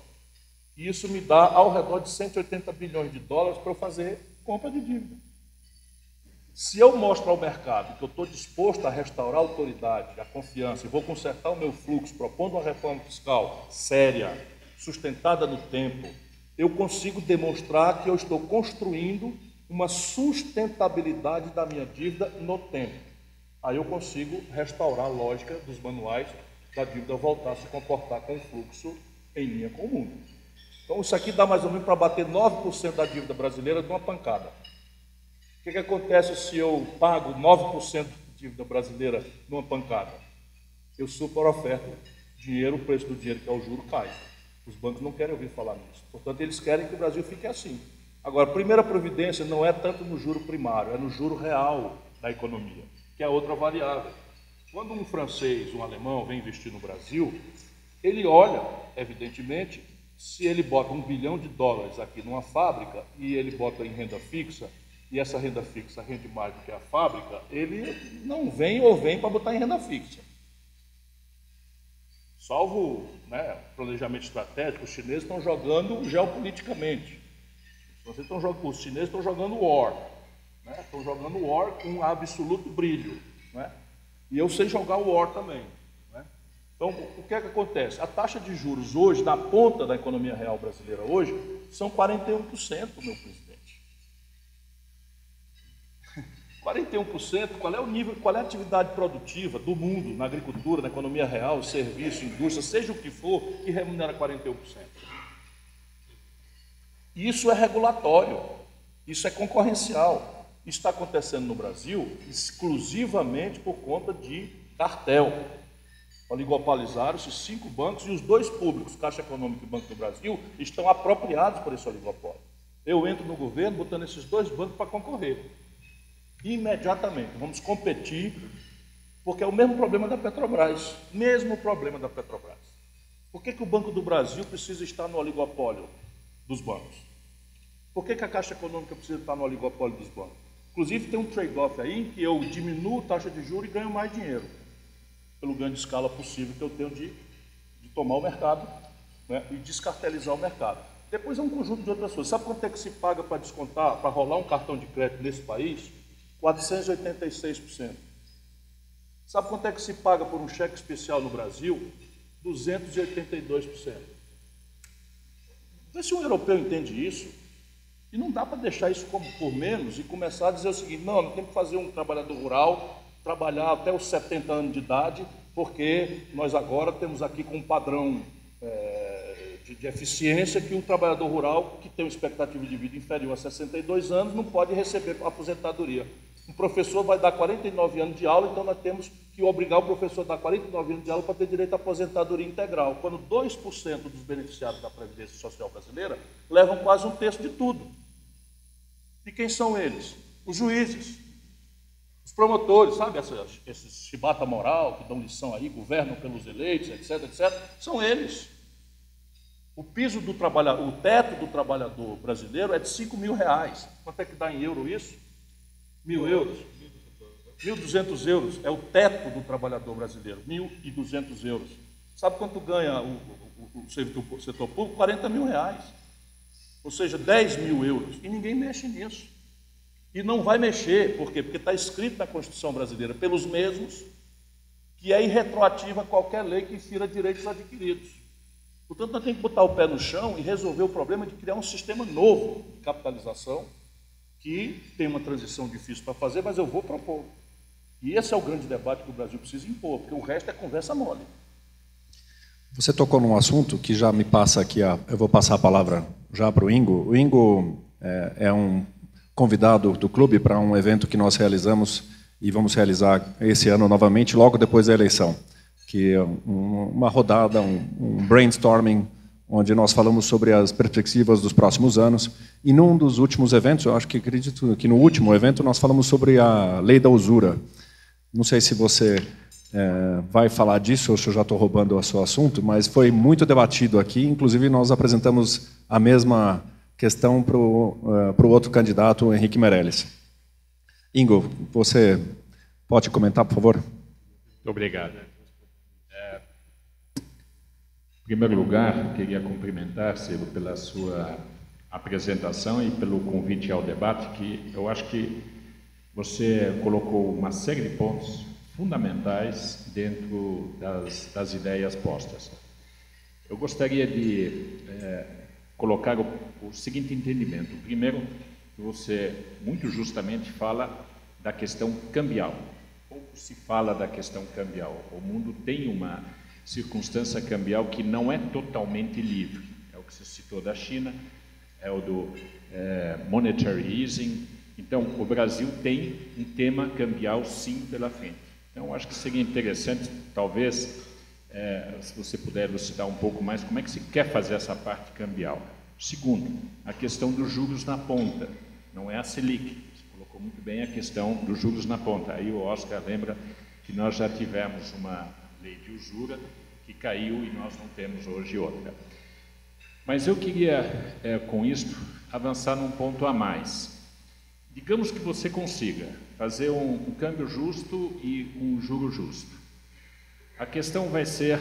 e isso me dá ao redor de 180 bilhões de dólares para eu fazer compra de dívida. Se eu mostro ao mercado que eu estou disposto a restaurar a autoridade, a confiança, e vou consertar o meu fluxo, propondo uma reforma fiscal séria, sustentada no tempo, eu consigo demonstrar que eu estou construindo uma sustentabilidade da minha dívida no tempo. Aí eu consigo restaurar a lógica dos manuais da dívida voltar a se comportar com o fluxo em linha com o mundo. Então isso aqui dá mais ou menos para bater 9% da dívida brasileira de uma pancada. O que acontece se eu pago 9% de dívida brasileira numa pancada? Eu superoferto dinheiro, o preço do dinheiro, que é o juro, cai. Os bancos não querem ouvir falar nisso. Portanto, eles querem que o Brasil fique assim. Agora, a primeira providência não é tanto no juro primário, é no juro real da economia, que é outra variável. Quando um francês, um alemão vem investir no Brasil, ele olha, evidentemente, se ele bota $1 bilhão aqui numa fábrica e ele bota em renda fixa, e essa renda fixa rende mais do que a fábrica, ele não vem ou vem para botar em renda fixa. Salvo, né, planejamento estratégico, os chineses estão jogando geopoliticamente. Os chineses estão jogando war, né? Estão jogando war com absoluto brilho, né? E eu sei jogar o war também, né? Então, o que é que acontece? A taxa de juros hoje, na ponta da economia real brasileira hoje, são 41%, meu presidente. 41%, qual é o nível, qual é a atividade produtiva do mundo, na agricultura, na economia real, serviço, indústria, seja o que for, que remunera 41%? Isso é regulatório, isso é concorrencial. Isso está acontecendo no Brasil exclusivamente por conta de cartel. Oligopolizaram-se 5 bancos e os 2 públicos, Caixa Econômica e Banco do Brasil, estão apropriados por esse oligopólio. Eu entro no governo botando esses 2 bancos para concorrer. Imediatamente, vamos competir, porque é o mesmo problema da Petrobras. Mesmo problema da Petrobras. Por que o Banco do Brasil precisa estar no oligopólio dos bancos? Por que a Caixa Econômica precisa estar no oligopólio dos bancos? Inclusive tem um trade-off aí que eu diminuo a taxa de juros e ganho mais dinheiro, pelo ganho de escala possível que eu tenho de tomar o mercado, né, e descartelizar o mercado. Depois é um conjunto de outras coisas. Sabe quanto é que se paga para descontar, para rolar um cartão de crédito nesse país? 486%. Sabe quanto é que se paga por um cheque especial no Brasil? 282%. Vê se um europeu entende isso. E não dá para deixar isso como por menos e começar a dizer o seguinte: não, não tem que fazer um trabalhador rural trabalhar até os 70 anos de idade, porque nós agora temos aqui com um padrão de eficiência que um trabalhador rural que tem uma expectativa de vida inferior a 62 anos não pode receber aposentadoria. Um professor vai dar 49 anos de aula, então nós temos que obrigar o professor a dar 49 anos de aula para ter direito à aposentadoria integral, quando 2% dos beneficiários da Previdência Social brasileira levam quase 1/3 de tudo. E quem são eles? Os juízes, os promotores, sabe, esses chibata moral que dão lição aí, governam pelos eleitos, etc, etc, são eles. O piso do trabalhador, o teto do trabalhador brasileiro é de R$5.000. Quanto é que dá em euro isso? 1.000 euros. 1.200 euros é o teto do trabalhador brasileiro, 1.200 euros. Sabe quanto ganha o setor público? R$40.000. Ou seja, 10.000 euros. E ninguém mexe nisso. E não vai mexer, por quê? Porque está escrito na Constituição brasileira, pelos mesmos, que é irretroativa qualquer lei que insira direitos adquiridos. Portanto, nós temos que botar o pé no chão e resolver o problema de criar um sistema novo de capitalização, que tem uma transição difícil para fazer, mas eu vou propor. E esse é o grande debate que o Brasil precisa impor, porque o resto é conversa mole. Você tocou num assunto que já me passa aqui, eu vou passar a palavra já para o Ingo. O Ingo é um convidado do clube para um evento que nós realizamos e vamos realizar esse ano novamente, logo depois da eleição, que é uma rodada, um brainstorming, onde nós falamos sobre as perspectivas dos próximos anos. E num dos últimos eventos, eu acredito que no último evento, nós falamos sobre a lei da usura. Não sei se você vai falar disso, ou se eu já estou roubando o seu assunto, mas foi muito debatido aqui, inclusive nós apresentamos a mesma questão para o outro candidato, Henrique Meirelles. Ingo, você pode comentar, por favor? Muito obrigado. Em primeiro lugar, queria cumprimentar, Ciro, pela sua apresentação e pelo convite ao debate, que eu acho que você colocou uma série de pontos fundamentais dentro das ideias postas. Eu gostaria de colocar o seguinte entendimento. Primeiro, você muito justamente fala da questão cambial. Pouco se fala da questão cambial. O mundo tem uma circunstância cambial que não é totalmente livre. É o que você citou da China, é o do monetary easing. Então, o Brasil tem um tema cambial, sim, pela frente. Então, acho que seria interessante, talvez, se você puder elucidar um pouco mais, como é que se quer fazer essa parte cambial. Segundo, a questão dos juros na ponta, não é a Selic. Você colocou muito bem a questão dos juros na ponta. Aí o Oscar lembra que nós já tivemos uma lei de usura que caiu e nós não temos hoje outra. Mas eu queria, com isto, avançar num ponto a mais. Digamos que você consiga fazer um câmbio justo e um juro justo. A questão vai ser,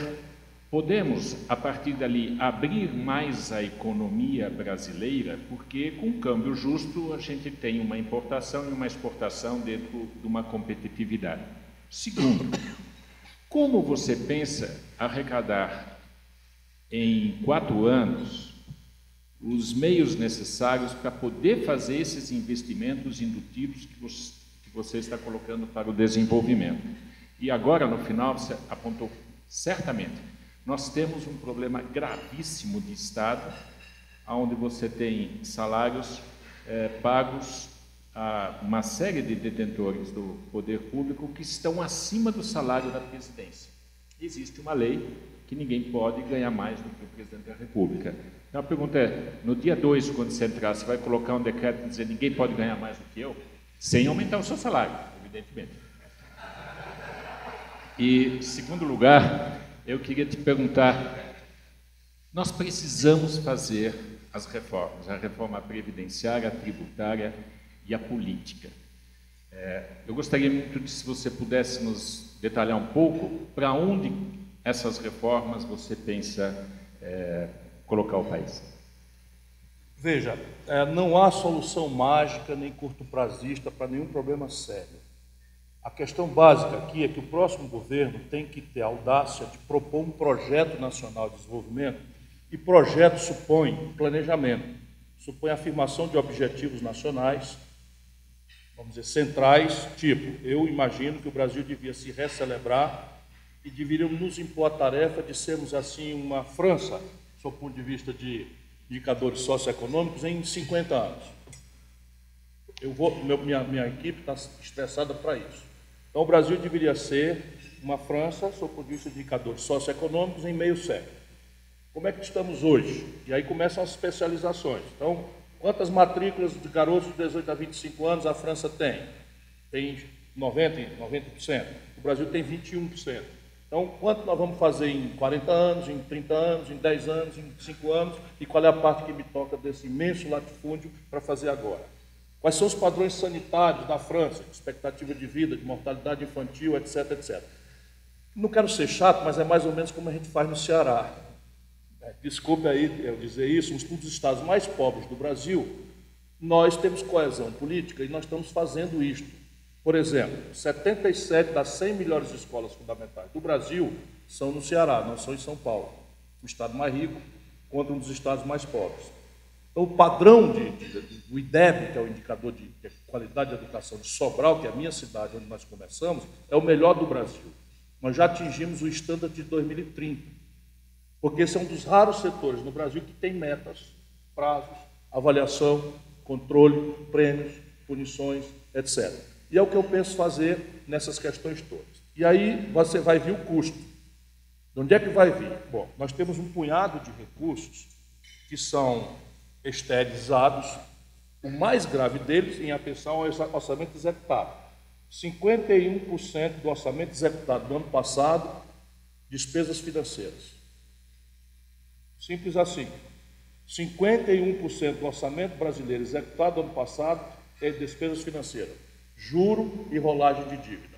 podemos, a partir dali, abrir mais a economia brasileira, porque com câmbio justo a gente tem uma importação e uma exportação dentro de uma competitividade. Segundo, como você pensa arrecadar em 4 anos os meios necessários para poder fazer esses investimentos indutivos que você está colocando para o desenvolvimento? E agora, no final, você apontou certamente, nós temos um problema gravíssimo de Estado, onde você tem salários pagos a uma série de detentores do poder público que estão acima do salário da presidência. Existe uma lei que ninguém pode ganhar mais do que o presidente da República. Então a pergunta é, no dia 2, quando você entrar, você vai colocar um decreto e dizer ninguém pode ganhar mais do que eu? Sem aumentar o seu salário, evidentemente. E, segundo lugar, eu queria te perguntar, nós precisamos fazer as reformas, a reforma previdenciária, a tributária e a política. Eu gostaria muito de, se você pudesse nos detalhar um pouco, para onde essas reformas você pensa colocar o país? Veja, não há solução mágica nem curto-prazista para nenhum problema sério. A questão básica aqui é que o próximo governo tem que ter a audácia de propor um projeto nacional de desenvolvimento, e projeto supõe planejamento, supõe afirmação de objetivos nacionais, vamos dizer, centrais, tipo, eu imagino que o Brasil devia se recelebrar e deveríamos nos impor a tarefa de sermos, assim, uma França, do ponto de vista de indicadores socioeconômicos, em 50 anos. Minha equipe está estressada para isso. Então, o Brasil deveria ser uma França, do ponto de vista de indicadores socioeconômicos, em meio século. Como é que estamos hoje? E aí começam as especializações. Então, quantas matrículas de garotos de 18 a 25 anos a França tem? Tem 90%. O Brasil tem 21%. Então, quanto nós vamos fazer em 40 anos, em 30 anos, em 10 anos, em 5 anos? E qual é a parte que me toca desse imenso latifúndio para fazer agora? Quais são os padrões sanitários da França? Expectativa de vida, de mortalidade infantil, etc, etc. Não quero ser chato, mas é mais ou menos como a gente faz no Ceará. Desculpe aí eu dizer isso, um dos estados mais pobres do Brasil, nós temos coesão política e nós estamos fazendo isto. Por exemplo, 77 das 100 melhores escolas fundamentais do Brasil são no Ceará, não são em São Paulo, o estado mais rico contra um dos estados mais pobres. Então, o padrão do IDEB, que é o indicador de qualidade de educação de Sobral, que é a minha cidade, onde nós começamos, é o melhor do Brasil. Nós já atingimos o estándar de 2030. Porque esse é um dos raros setores no Brasil que tem metas, prazos, avaliação, controle, prêmios, punições, etc. E é o que eu penso fazer nessas questões todas. E aí você vai ver o custo. De onde é que vai vir? Bom, nós temos um punhado de recursos que são esterilizados. O mais grave deles, em atenção ao orçamento executado. 51% do orçamento executado do ano passado, despesas financeiras. Simples assim. 51% do orçamento brasileiro executado ano passado é despesas financeiras, juro e rolagem de dívida.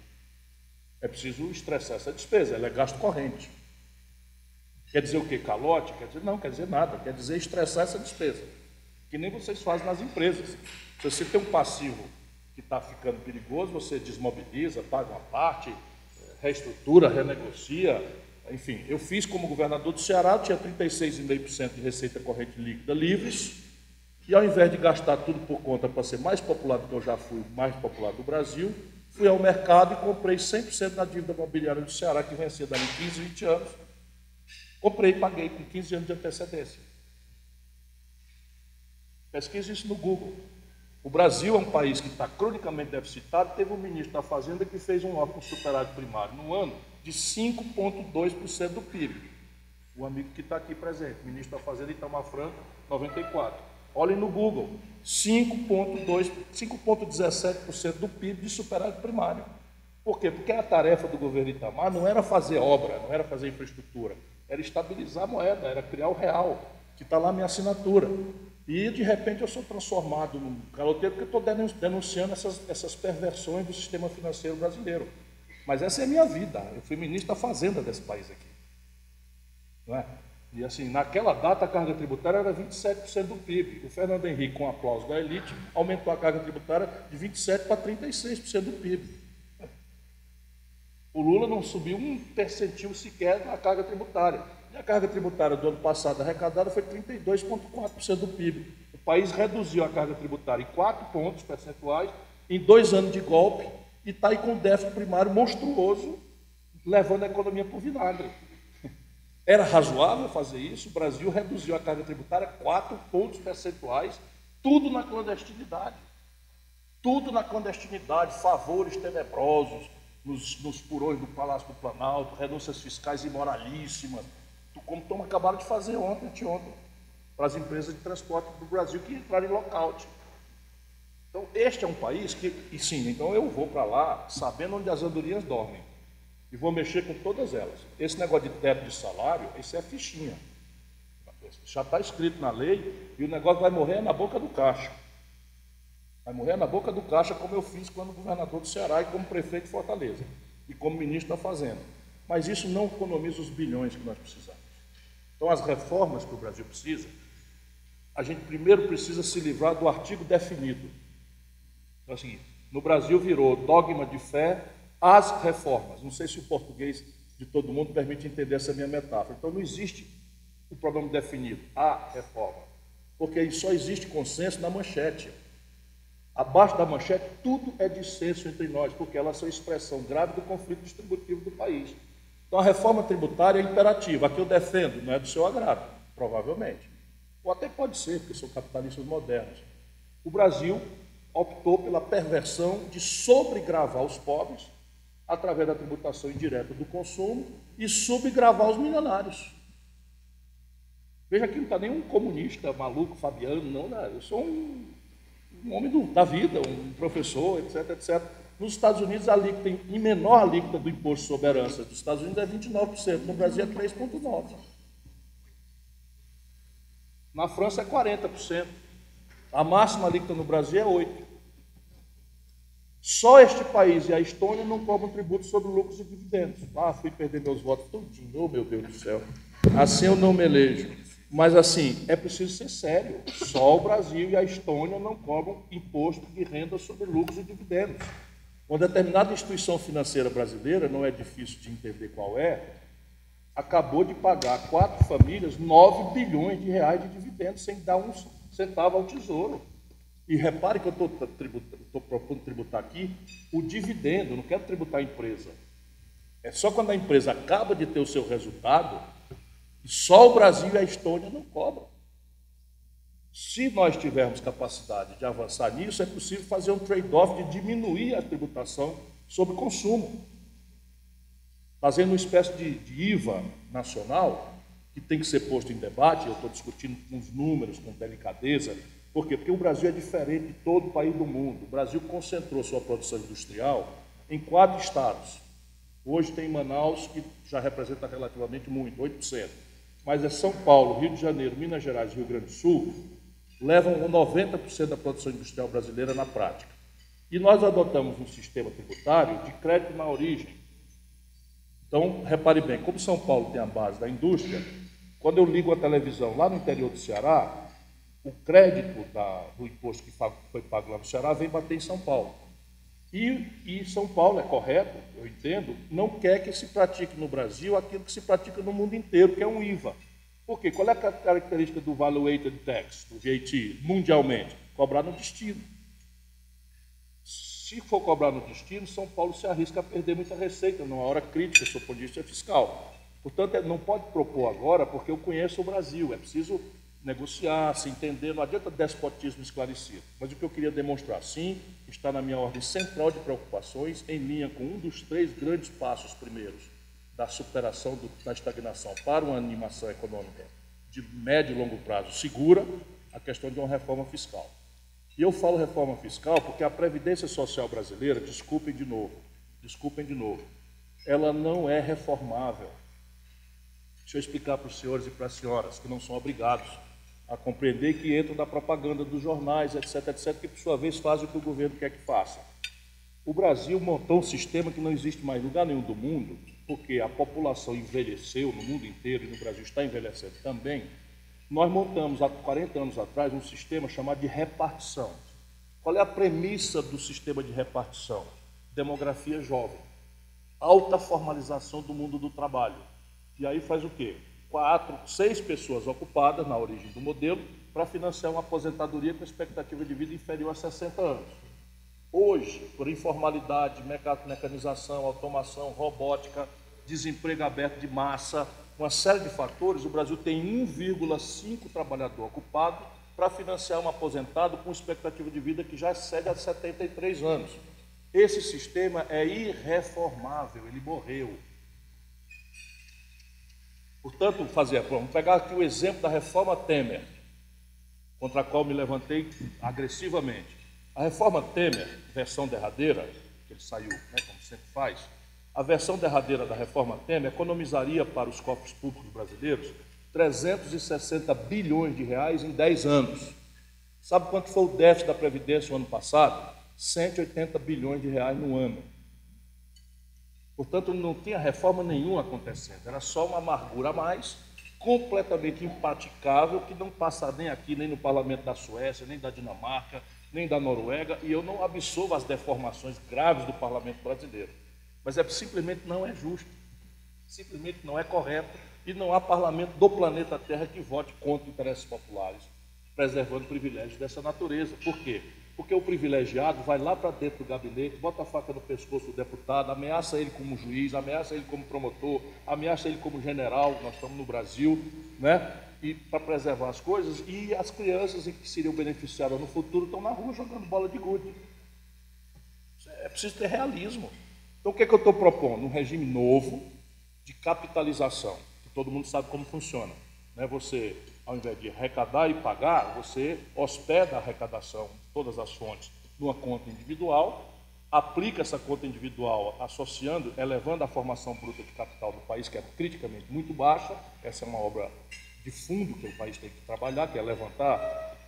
É preciso estressar essa despesa, ela é gasto corrente. Quer dizer o quê? Calote? Quer dizer, não, quer dizer nada, quer dizer estressar essa despesa. Que nem vocês fazem nas empresas. Se você tem um passivo que está ficando perigoso, você desmobiliza, paga uma parte, reestrutura, renegocia. Enfim, eu fiz como governador do Ceará, tinha 36,5% de receita corrente líquida livres, e ao invés de gastar tudo por conta para ser mais popular do que eu já fui, mais popular do Brasil, fui ao mercado e comprei 100% da dívida imobiliária do Ceará, que vencia dali 15, 20 anos. Comprei e paguei com 15 anos de antecedência. Pesquise isso no Google. O Brasil é um país que está cronicamente deficitado. Teve um ministro da Fazenda que fez um superávit primário no ano de 5,2% do PIB. O amigo que está aqui presente, ministro da Fazenda Itamar Franco, 94. Olhem no Google, 5,17% do PIB de superávit primário. Por quê? Porque a tarefa do governo Itamar não era fazer obra, não era fazer infraestrutura, era estabilizar a moeda, era criar o real, que está lá a minha assinatura. E, de repente, eu sou transformado num caloteiro porque eu estou denunciando essas perversões do sistema financeiro brasileiro. Mas essa é a minha vida. Eu fui ministro da Fazenda desse país aqui. Não é? E, assim, naquela data, a carga tributária era 27% do PIB. O Fernando Henrique, com o aplauso da elite, aumentou a carga tributária de 27% para 36% do PIB. O Lula não subiu um percentil sequer na carga tributária. E a carga tributária do ano passado arrecadada foi 32,4% do PIB. O país reduziu a carga tributária em 4 pontos percentuais em 2 anos de golpe e está aí com um déficit primário monstruoso, levando a economia para o vinagre. Era razoável fazer isso? O Brasil reduziu a carga tributária 4 pontos percentuais, tudo na clandestinidade. Tudo na clandestinidade, favores tenebrosos, nos porões do Palácio do Planalto, renúncias fiscais imoralíssimas, como acabaram de fazer anteontem, para as empresas de transporte do Brasil que entraram em lockout. Então, este é um país que, e sim, então eu vou para lá sabendo onde as andorinhas dormem e vou mexer com todas elas. Esse negócio de teto de salário, isso é fichinha. Já está escrito na lei e o negócio vai morrer na boca do caixa. Vai morrer na boca do caixa, como eu fiz quando governador do Ceará e como prefeito de Fortaleza e como ministro da Fazenda. Mas isso não economiza os bilhões que nós precisamos. Então, as reformas que o Brasil precisa, a gente primeiro precisa se livrar do artigo definido. Então, é o seguinte, no Brasil virou dogma de fé as reformas. Não sei se o português de todo mundo permite entender essa minha metáfora. Então, não existe o problema definido, a reforma, porque só existe consenso na manchete. Abaixo da manchete, tudo é dissenso entre nós, porque elas são expressão grave do conflito distributivo do país. Então, a reforma tributária é imperativa. A que eu defendo não é do seu agrado, provavelmente. Ou até pode ser, porque são capitalistas modernos. O Brasil optou pela perversão de sobregravar os pobres através da tributação indireta do consumo e subgravar os milionários. Veja que não está nenhum comunista maluco, Fabiano, não. Eu sou um homem da vida, um professor, etc, etc. Nos Estados Unidos, a alíquota, em menor alíquota do imposto sobre herança dos Estados Unidos é 29%, no Brasil é 3,9%. Na França é 40%. A máxima alíquota no Brasil é 8%. Só este país e a Estônia não cobram tributo sobre lucros e dividendos. Fui perder meus votos todinho, oh meu Deus do céu. Assim eu não me elejo. Mas assim, é preciso ser sério. Só o Brasil e a Estônia não cobram imposto de renda sobre lucros e dividendos. Uma determinada instituição financeira brasileira, não é difícil de entender qual é, acabou de pagar a 4 famílias 9 bilhões de reais de dividendos sem dar um centavo ao Tesouro. E repare que eu estou propondo tributar aqui o dividendo, eu não quero tributar a empresa. É só quando a empresa acaba de ter o seu resultado, e só o Brasil e a Estônia não cobram. Se nós tivermos capacidade de avançar nisso, é possível fazer um trade-off de diminuir a tributação sobre consumo, fazendo uma espécie de IVA nacional, que tem que ser posto em debate. Eu estou discutindo com os números, com delicadeza. Por quê? Porque o Brasil é diferente de todo o país do mundo. O Brasil concentrou sua produção industrial em 4 estados. Hoje tem Manaus, que já representa relativamente muito, 8%. mas é São Paulo, Rio de Janeiro, Minas Gerais e Rio Grande do Sul, levam 90% da produção industrial brasileira na prática. E nós adotamos um sistema tributário de crédito na origem. Então, repare bem, como São Paulo tem a base da indústria, quando eu ligo a televisão lá no interior do Ceará, o crédito do imposto que foi pago lá no Ceará vem bater em São Paulo. E São Paulo, é correto, eu entendo, não quer que se pratique no Brasil aquilo que se pratica no mundo inteiro, que é um IVA. Por quê? Qual é a característica do Value-Added Tax, do VAT, mundialmente? Cobrar no destino. Se for cobrar no destino, São Paulo se arrisca a perder muita receita numa hora crítica, do ponto de vista fiscal. Portanto, não pode propor agora, porque eu conheço o Brasil, é preciso negociar, se entender, não adianta despotismo esclarecido. Mas o que eu queria demonstrar, sim, está na minha ordem central de preocupações, em linha com um dos 3 grandes passos primeiros da superação da estagnação para uma animação econômica de médio e longo prazo segura, a questão de uma reforma fiscal. E eu falo reforma fiscal porque a Previdência Social brasileira, desculpem de novo, ela não é reformável. Deixa eu explicar para os senhores e para as senhoras, que não são obrigados a compreender, que entram na propaganda dos jornais, etc., que por sua vez fazem o que o governo quer que faça. O Brasil montou um sistema que não existe mais em lugar nenhum do mundo, porque a população envelheceu no mundo inteiro e no Brasil está envelhecendo também. Nós montamos, há 40 anos atrás, um sistema chamado de repartição. Qual é a premissa do sistema de repartição? Demografia jovem. Alta formalização do mundo do trabalho. E aí faz o quê? 4, 6 pessoas ocupadas na origem do modelo para financiar uma aposentadoria com expectativa de vida inferior a 60 anos. Hoje, por informalidade, mecanização, automação, robótica, desemprego aberto de massa, uma série de fatores, o Brasil tem 1,5 trabalhador ocupado para financiar um aposentado com expectativa de vida que já excede a 73 anos. Esse sistema é irreformável, ele morreu. Portanto, vamos pegar aqui o exemplo da reforma Temer, contra a qual me levantei agressivamente. A reforma Temer, versão derradeira, que ele saiu, como sempre faz, a versão derradeira da reforma Temer economizaria para os cofres públicos brasileiros 360 bilhões de reais em 10 anos. Sabe quanto foi o déficit da Previdência no ano passado? 180 bilhões de reais no ano. Portanto, não tinha reforma nenhuma acontecendo, era só uma amargura a mais, completamente impraticável, que não passa nem aqui, nem no parlamento da Suécia, nem da Dinamarca, nem da Noruega, e eu não absolvo as deformações graves do parlamento brasileiro. Mas simplesmente não é justo, simplesmente não é correto, e não há parlamento do planeta Terra que vote contra interesses populares, preservando privilégios dessa natureza. Por quê? Porque o privilegiado vai lá para dentro do gabinete, bota a faca no pescoço do deputado, ameaça ele como juiz, ameaça ele como promotor, ameaça ele como general, nós estamos no Brasil, e para preservar as coisas, e as crianças que seriam beneficiadas no futuro estão na rua jogando bola de gude. É preciso ter realismo. Então, o que é que eu estou propondo? Um regime novo de capitalização, que todo mundo sabe como funciona. Você, ao invés de arrecadar e pagar, você hospeda a arrecadação, todas as fontes, numa conta individual, aplica essa conta individual associando, elevando a formação bruta de capital do país, que é criticamente muito baixa. Essa é uma obra de fundo que o país tem que trabalhar, que é levantar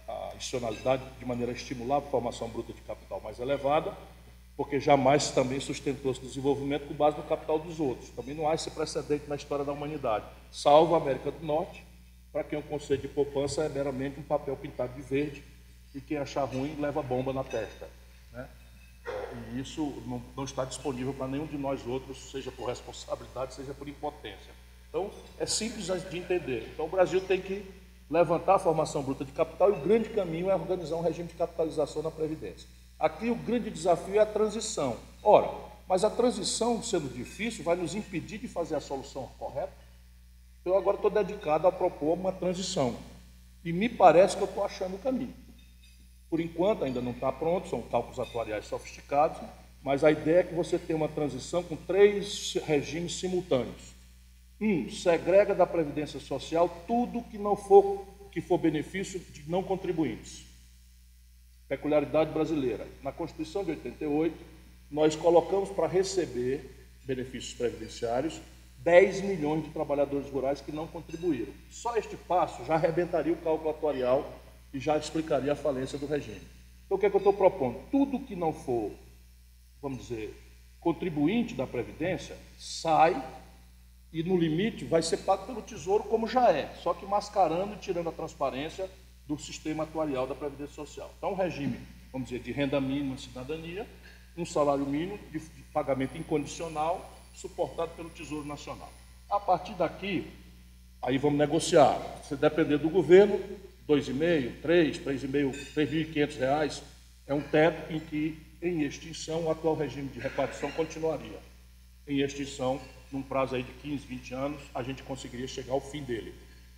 a adicionalidade de maneira a estimular a formação bruta de capital mais elevada, porque jamais também sustentou esse desenvolvimento com base no capital dos outros. Também não há esse precedente na história da humanidade, salvo a América do Norte, para quem o conceito de poupança é meramente um papel pintado de verde, e quem achar ruim leva bomba na testa. E isso não está disponível para nenhum de nós outros, seja por responsabilidade, seja por impotência. Então, é simples de entender. Então, o Brasil tem que levantar a formação bruta de capital, e o grande caminho é organizar um regime de capitalização na Previdência. Aqui o grande desafio é a transição. Ora, mas a transição, sendo difícil, vai nos impedir de fazer a solução correta? Eu agora estou dedicado a propor uma transição. E me parece que eu estou achando o caminho. Por enquanto, ainda não está pronto, são cálculos atuariais sofisticados, mas a ideia é que você tenha uma transição com 3 regimes simultâneos. Segrega da Previdência Social tudo que for benefício de não contribuintes. Peculiaridade brasileira. Na Constituição de 88, nós colocamos para receber benefícios previdenciários 10 milhões de trabalhadores rurais que não contribuíram. Só este passo já arrebentaria o cálculo atuarial e já explicaria a falência do regime. Então, o que é que eu estou propondo? Tudo que não for, vamos dizer, contribuinte da Previdência, sai e, no limite, vai ser pago pelo Tesouro, como já é, só que mascarando e tirando a transparência do sistema atuarial da Previdência Social. Então, um regime, vamos dizer, de renda mínima, cidadania, um salário mínimo de pagamento incondicional, suportado pelo Tesouro Nacional. A partir daqui, aí vamos negociar. Se depender do governo, 2,5, 3,5, R$3.500 é um teto em que, em extinção, o atual regime de repartição continuaria. Em extinção, num prazo aí de 15, 20 anos, a gente conseguiria chegar ao fim dele.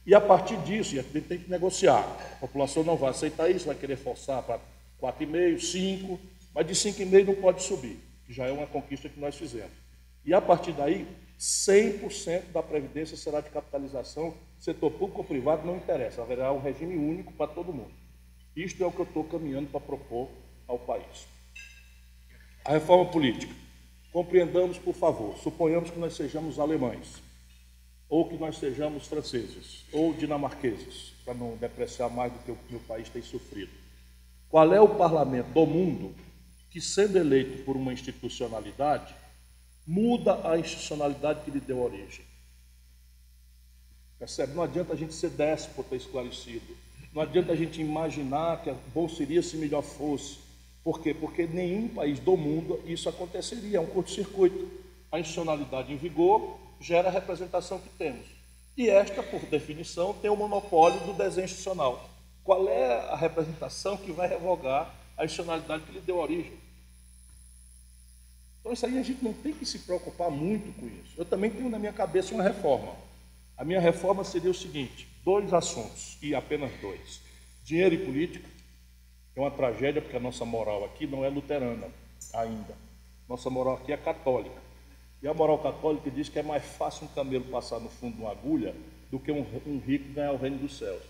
E a partir disso, a gente tem que negociar. A população não vai aceitar isso, vai querer forçar para 4,5, 5, mas de 5,5 não pode subir, que já é uma conquista que nós fizemos. E a partir daí, 100% da Previdência será de capitalização, setor público ou privado, não interessa, haverá um regime único para todo mundo. Isto é o que eu estou caminhando para propor ao país. A reforma política. Compreendamos, por favor, suponhamos que nós sejamos alemães, ou que nós sejamos franceses, ou dinamarqueses, para não depreciar mais do que o meu país tem sofrido. Qual é o parlamento do mundo que, sendo eleito por uma institucionalidade, muda a institucionalidade que lhe deu origem? Percebe? Não adianta a gente ser déspota esclarecido. Não adianta a gente imaginar que bom seria se melhor fosse. Por quê? Porque nenhum país do mundo isso aconteceria. É um curto-circuito. A institucionalidade em vigor gera a representação que temos. E esta, por definição, tem o monopólio do desenho institucional. Qual é a representação que vai revogar a institucionalidade que lhe deu origem? Então, isso aí a gente não tem que se preocupar muito com isso. Eu também tenho na minha cabeça uma reforma. A minha reforma seria o seguinte: 2 assuntos, e apenas 2. Dinheiro e política. É uma tragédia, porque a nossa moral aqui não é luterana ainda. Nossa moral aqui é católica. E a moral católica diz que é mais fácil um camelo passar no fundo de uma agulha do que um rico ganhar o reino dos céus.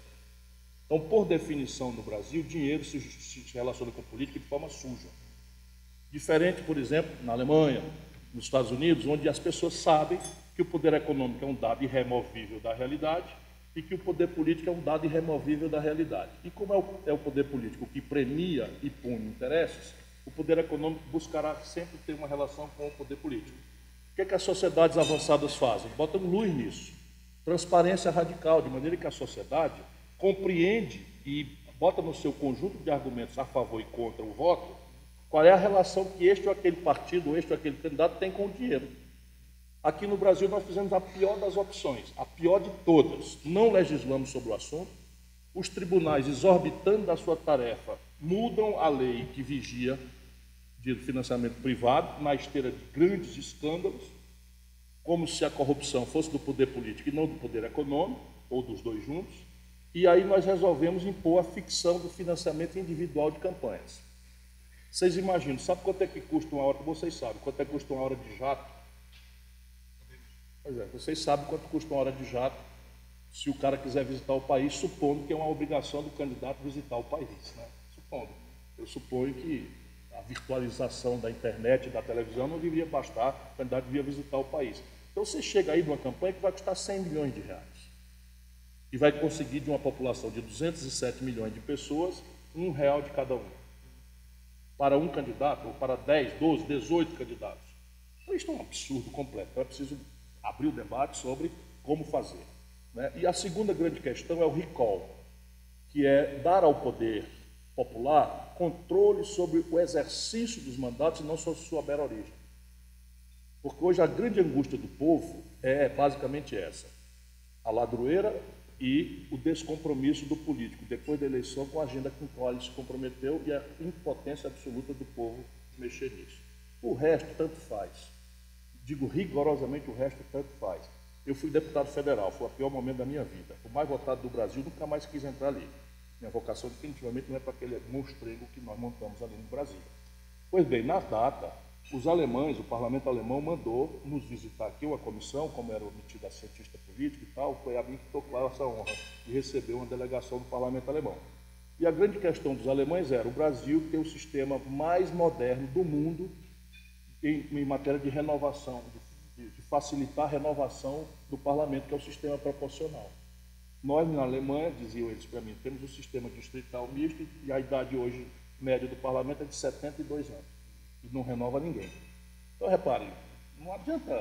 Então, por definição, no Brasil, o dinheiro se relaciona com a política de forma suja. Diferente, por exemplo, na Alemanha, nos Estados Unidos, onde as pessoas sabem que o poder econômico é um dado irremovível da realidade e que o poder político é um dado irremovível da realidade. E como é o poder político que premia e pune interesses, o poder econômico buscará sempre ter uma relação com o poder político. O que é que as sociedades avançadas fazem? Botam luz nisso. Transparência radical, de maneira que a sociedade compreende e bota no seu conjunto de argumentos a favor e contra o voto qual é a relação que este ou aquele partido, este ou aquele candidato tem com o dinheiro. Aqui no Brasil nós fizemos a pior das opções, a pior de todas. Não legislamos sobre o assunto, os tribunais, exorbitando da sua tarefa, mudam a lei que vigia de financiamento privado na esteira de grandes escândalos, como se a corrupção fosse do poder político e não do poder econômico, ou dos dois juntos, e aí nós resolvemos impor a ficção do financiamento individual de campanhas. Vocês imaginam, sabe quanto é que custa uma hora? Vocês sabem quanto é que custa uma hora de jato? Pois é, vocês sabem quanto custa uma hora de jato se o cara quiser visitar o país, supondo que é uma obrigação do candidato visitar o país, né? Supondo. Eu suponho que a virtualização da internet e da televisão não deveria bastar, o candidato devia visitar o país. Então você chega aí numa campanha que vai custar 100 milhões de reais e vai conseguir de uma população de 207 milhões de pessoas, R$1 de cada um. Para um candidato, ou para 10, 12, 18 candidatos. Então isso é um absurdo completo. Então é preciso abrir o debate sobre como fazer, né? E a segunda grande questão é o recall, que é dar ao poder popular controle sobre o exercício dos mandatos e não sobre sua mera origem. Porque hoje a grande angústia do povo é basicamente essa: a ladroeira e o descompromisso do político depois da eleição com a agenda com a qual ele se comprometeu e a impotência absoluta do povo mexer nisso. O resto tanto faz. Digo rigorosamente, o resto tanto faz. Eu fui deputado federal, foi o pior momento da minha vida. O mais votado do Brasil, nunca mais quis entrar ali. Minha vocação definitivamente não é para aquele monstrengo que nós montamos ali no Brasil. Pois bem, na data, os alemães, o parlamento alemão mandou nos visitar aqui uma comissão, como era omitida a cientista política e tal, foi a mim que tocou essa honra de receber uma delegação do parlamento alemão. E a grande questão dos alemães era: o Brasil tem o sistema mais moderno do mundo em matéria de renovação, de facilitar a renovação do parlamento, que é o sistema proporcional. Nós, na Alemanha, diziam eles para mim, temos um sistema distrital misto e a idade hoje média do parlamento é de 72 anos. E não renova ninguém. Então, reparem, não adianta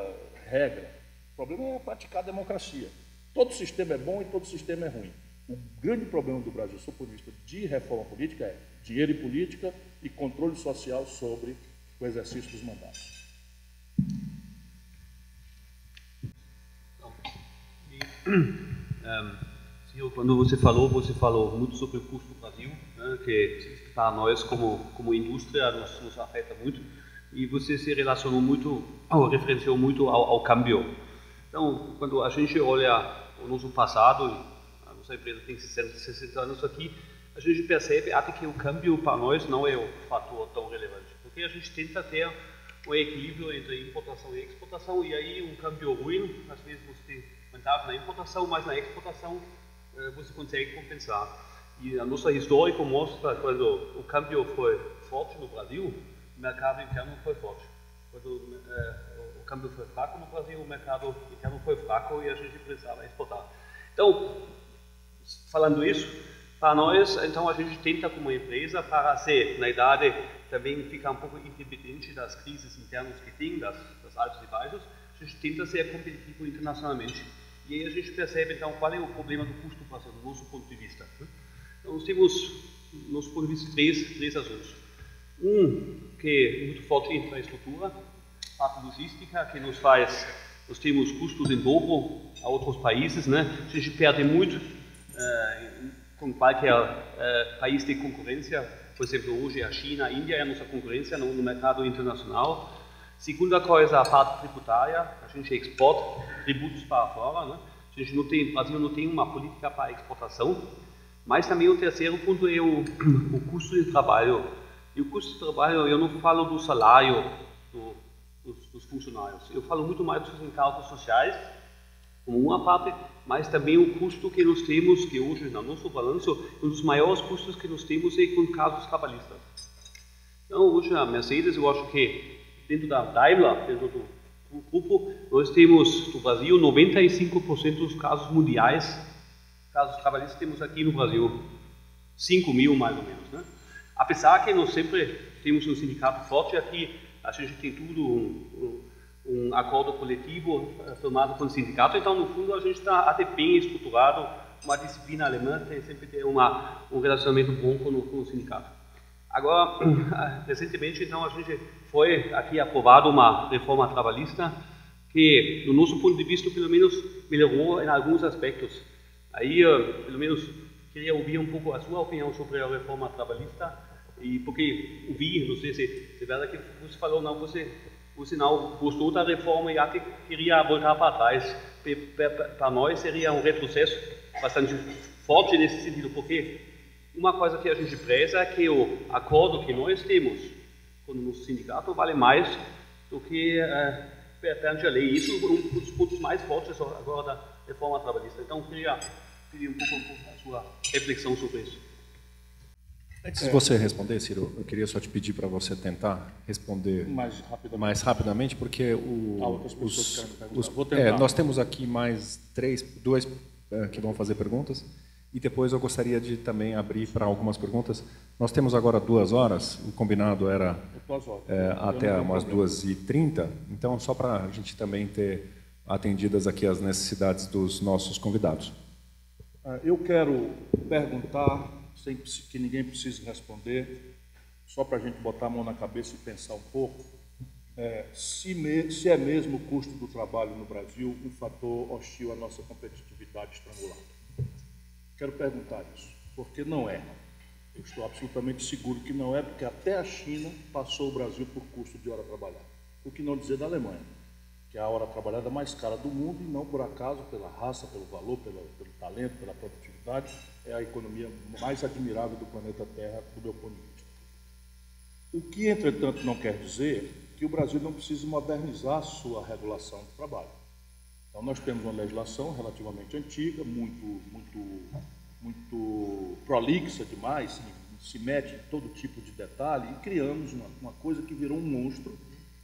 regra. O problema é praticar a democracia. Todo sistema é bom e todo sistema é ruim. O grande problema do Brasil, sob o ponto de vista de reforma política, é dinheiro e política e controle social sobre o exercício dos mandatos. Senhor, quando você falou muito sobre o custo do Brasil, né, que para nós como indústria nos afeta muito, e você se relacionou muito, referenciou muito ao câmbio. Então, quando a gente olha o nosso passado, a nossa empresa tem 60 anos aqui, a gente percebe até que o câmbio para nós não é um fator tão relevante, porque a gente tenta ter um equilíbrio entre importação e exportação, e aí um câmbio ruim, às vezes você tem vantagem na importação, mas na exportação você consegue compensar. E a nossa história mostra que quando o câmbio foi forte no Brasil, o mercado interno foi forte. Quando o câmbio foi fraco no Brasil, o mercado interno foi fraco e a gente precisava exportar. Então, falando isso, para nós, então a gente tenta como empresa para ser, na idade, também ficar um pouco independente das crises internas que tem, das altos e baixos, a gente tenta ser competitivo internacionalmente. E aí a gente percebe, então, qual é o problema do custo Brasil, do nosso ponto de vista. Então, nós temos, do nosso ponto de vista, três assuntos. Que é muito forte em infraestrutura, parte logística, que nós temos custos em dobro a outros países, né? A gente perde muito com qualquer país de concorrência, por exemplo, hoje a China, a Índia é a nossa concorrência no mercado internacional. Segunda coisa, a parte tributária, a gente exporta tributos para fora, né? A gente não tem, o Brasil não tem uma política para exportação, mas também o terceiro ponto é o custo de trabalho. E o custo de trabalho, eu não falo do salário dos funcionários, eu falo muito mais dos encargos sociais, como uma parte, mas também o custo que nós temos, que hoje, no nosso balanço, um dos maiores custos que nós temos é com casos trabalhistas. Então, hoje a Mercedes, eu acho que dentro da Daimler, dentro do grupo, nós temos no Brasil 95% dos casos mundiais, casos trabalhistas, temos aqui no Brasil 5 mil mais ou menos, né? Apesar que nós sempre temos um sindicato forte aqui, a gente tem tudo um acordo coletivo firmado com o sindicato, então no fundo a gente está até bem estruturado, uma disciplina alemã tem sempre ter um relacionamento bom com o sindicato. Agora, recentemente, então, a gente foi aqui aprovado uma reforma trabalhista que, do nosso ponto de vista, pelo menos melhorou em alguns aspectos. Aí, pelo menos, queria ouvir um pouco a sua opinião sobre a reforma trabalhista, e porque ouvi, não sei se é verdade que você falou, não, você não gostou da reforma e até queria voltar para trás. Para nós seria um retrocesso bastante forte nesse sentido, porque uma coisa que a gente preza é que o acordo que nós temos com o nosso sindicato vale mais do que perante a lei. Isso é um dos pontos mais fortes agora da reforma trabalhista. Então, eu queria pedir um pouco a sua reflexão sobre isso. Antes de você responder, Ciro, eu queria só te pedir para você tentar responder mais rapidamente, porque nós temos aqui mais dois que vão fazer perguntas, e depois eu gostaria de também abrir para algumas perguntas. Nós temos agora 2 horas, o combinado era até umas 2h30, então só para a gente também ter atendidas aqui as necessidades dos nossos convidados. Eu quero perguntar, sem que ninguém precise responder, só para a gente botar a mão na cabeça e pensar um pouco, se é mesmo o custo do trabalho no Brasil um fator hostil à nossa competitividade estrangulada. Quero perguntar isso, porque não é. Eu estou absolutamente seguro que não é, porque até a China passou o Brasil por custo de hora trabalhada. O que não dizer da Alemanha, que é a hora trabalhada mais cara do mundo e não por acaso pela raça, pelo valor, pelo talento, pela produtividade, é a economia mais admirável do planeta Terra, do meu ponto de vista. O que, entretanto, não quer dizer que o Brasil não precise modernizar a sua regulação do trabalho. Então, nós temos uma legislação relativamente antiga, muito prolixa demais, se mete em todo tipo de detalhe, e criamos uma coisa que virou um monstro,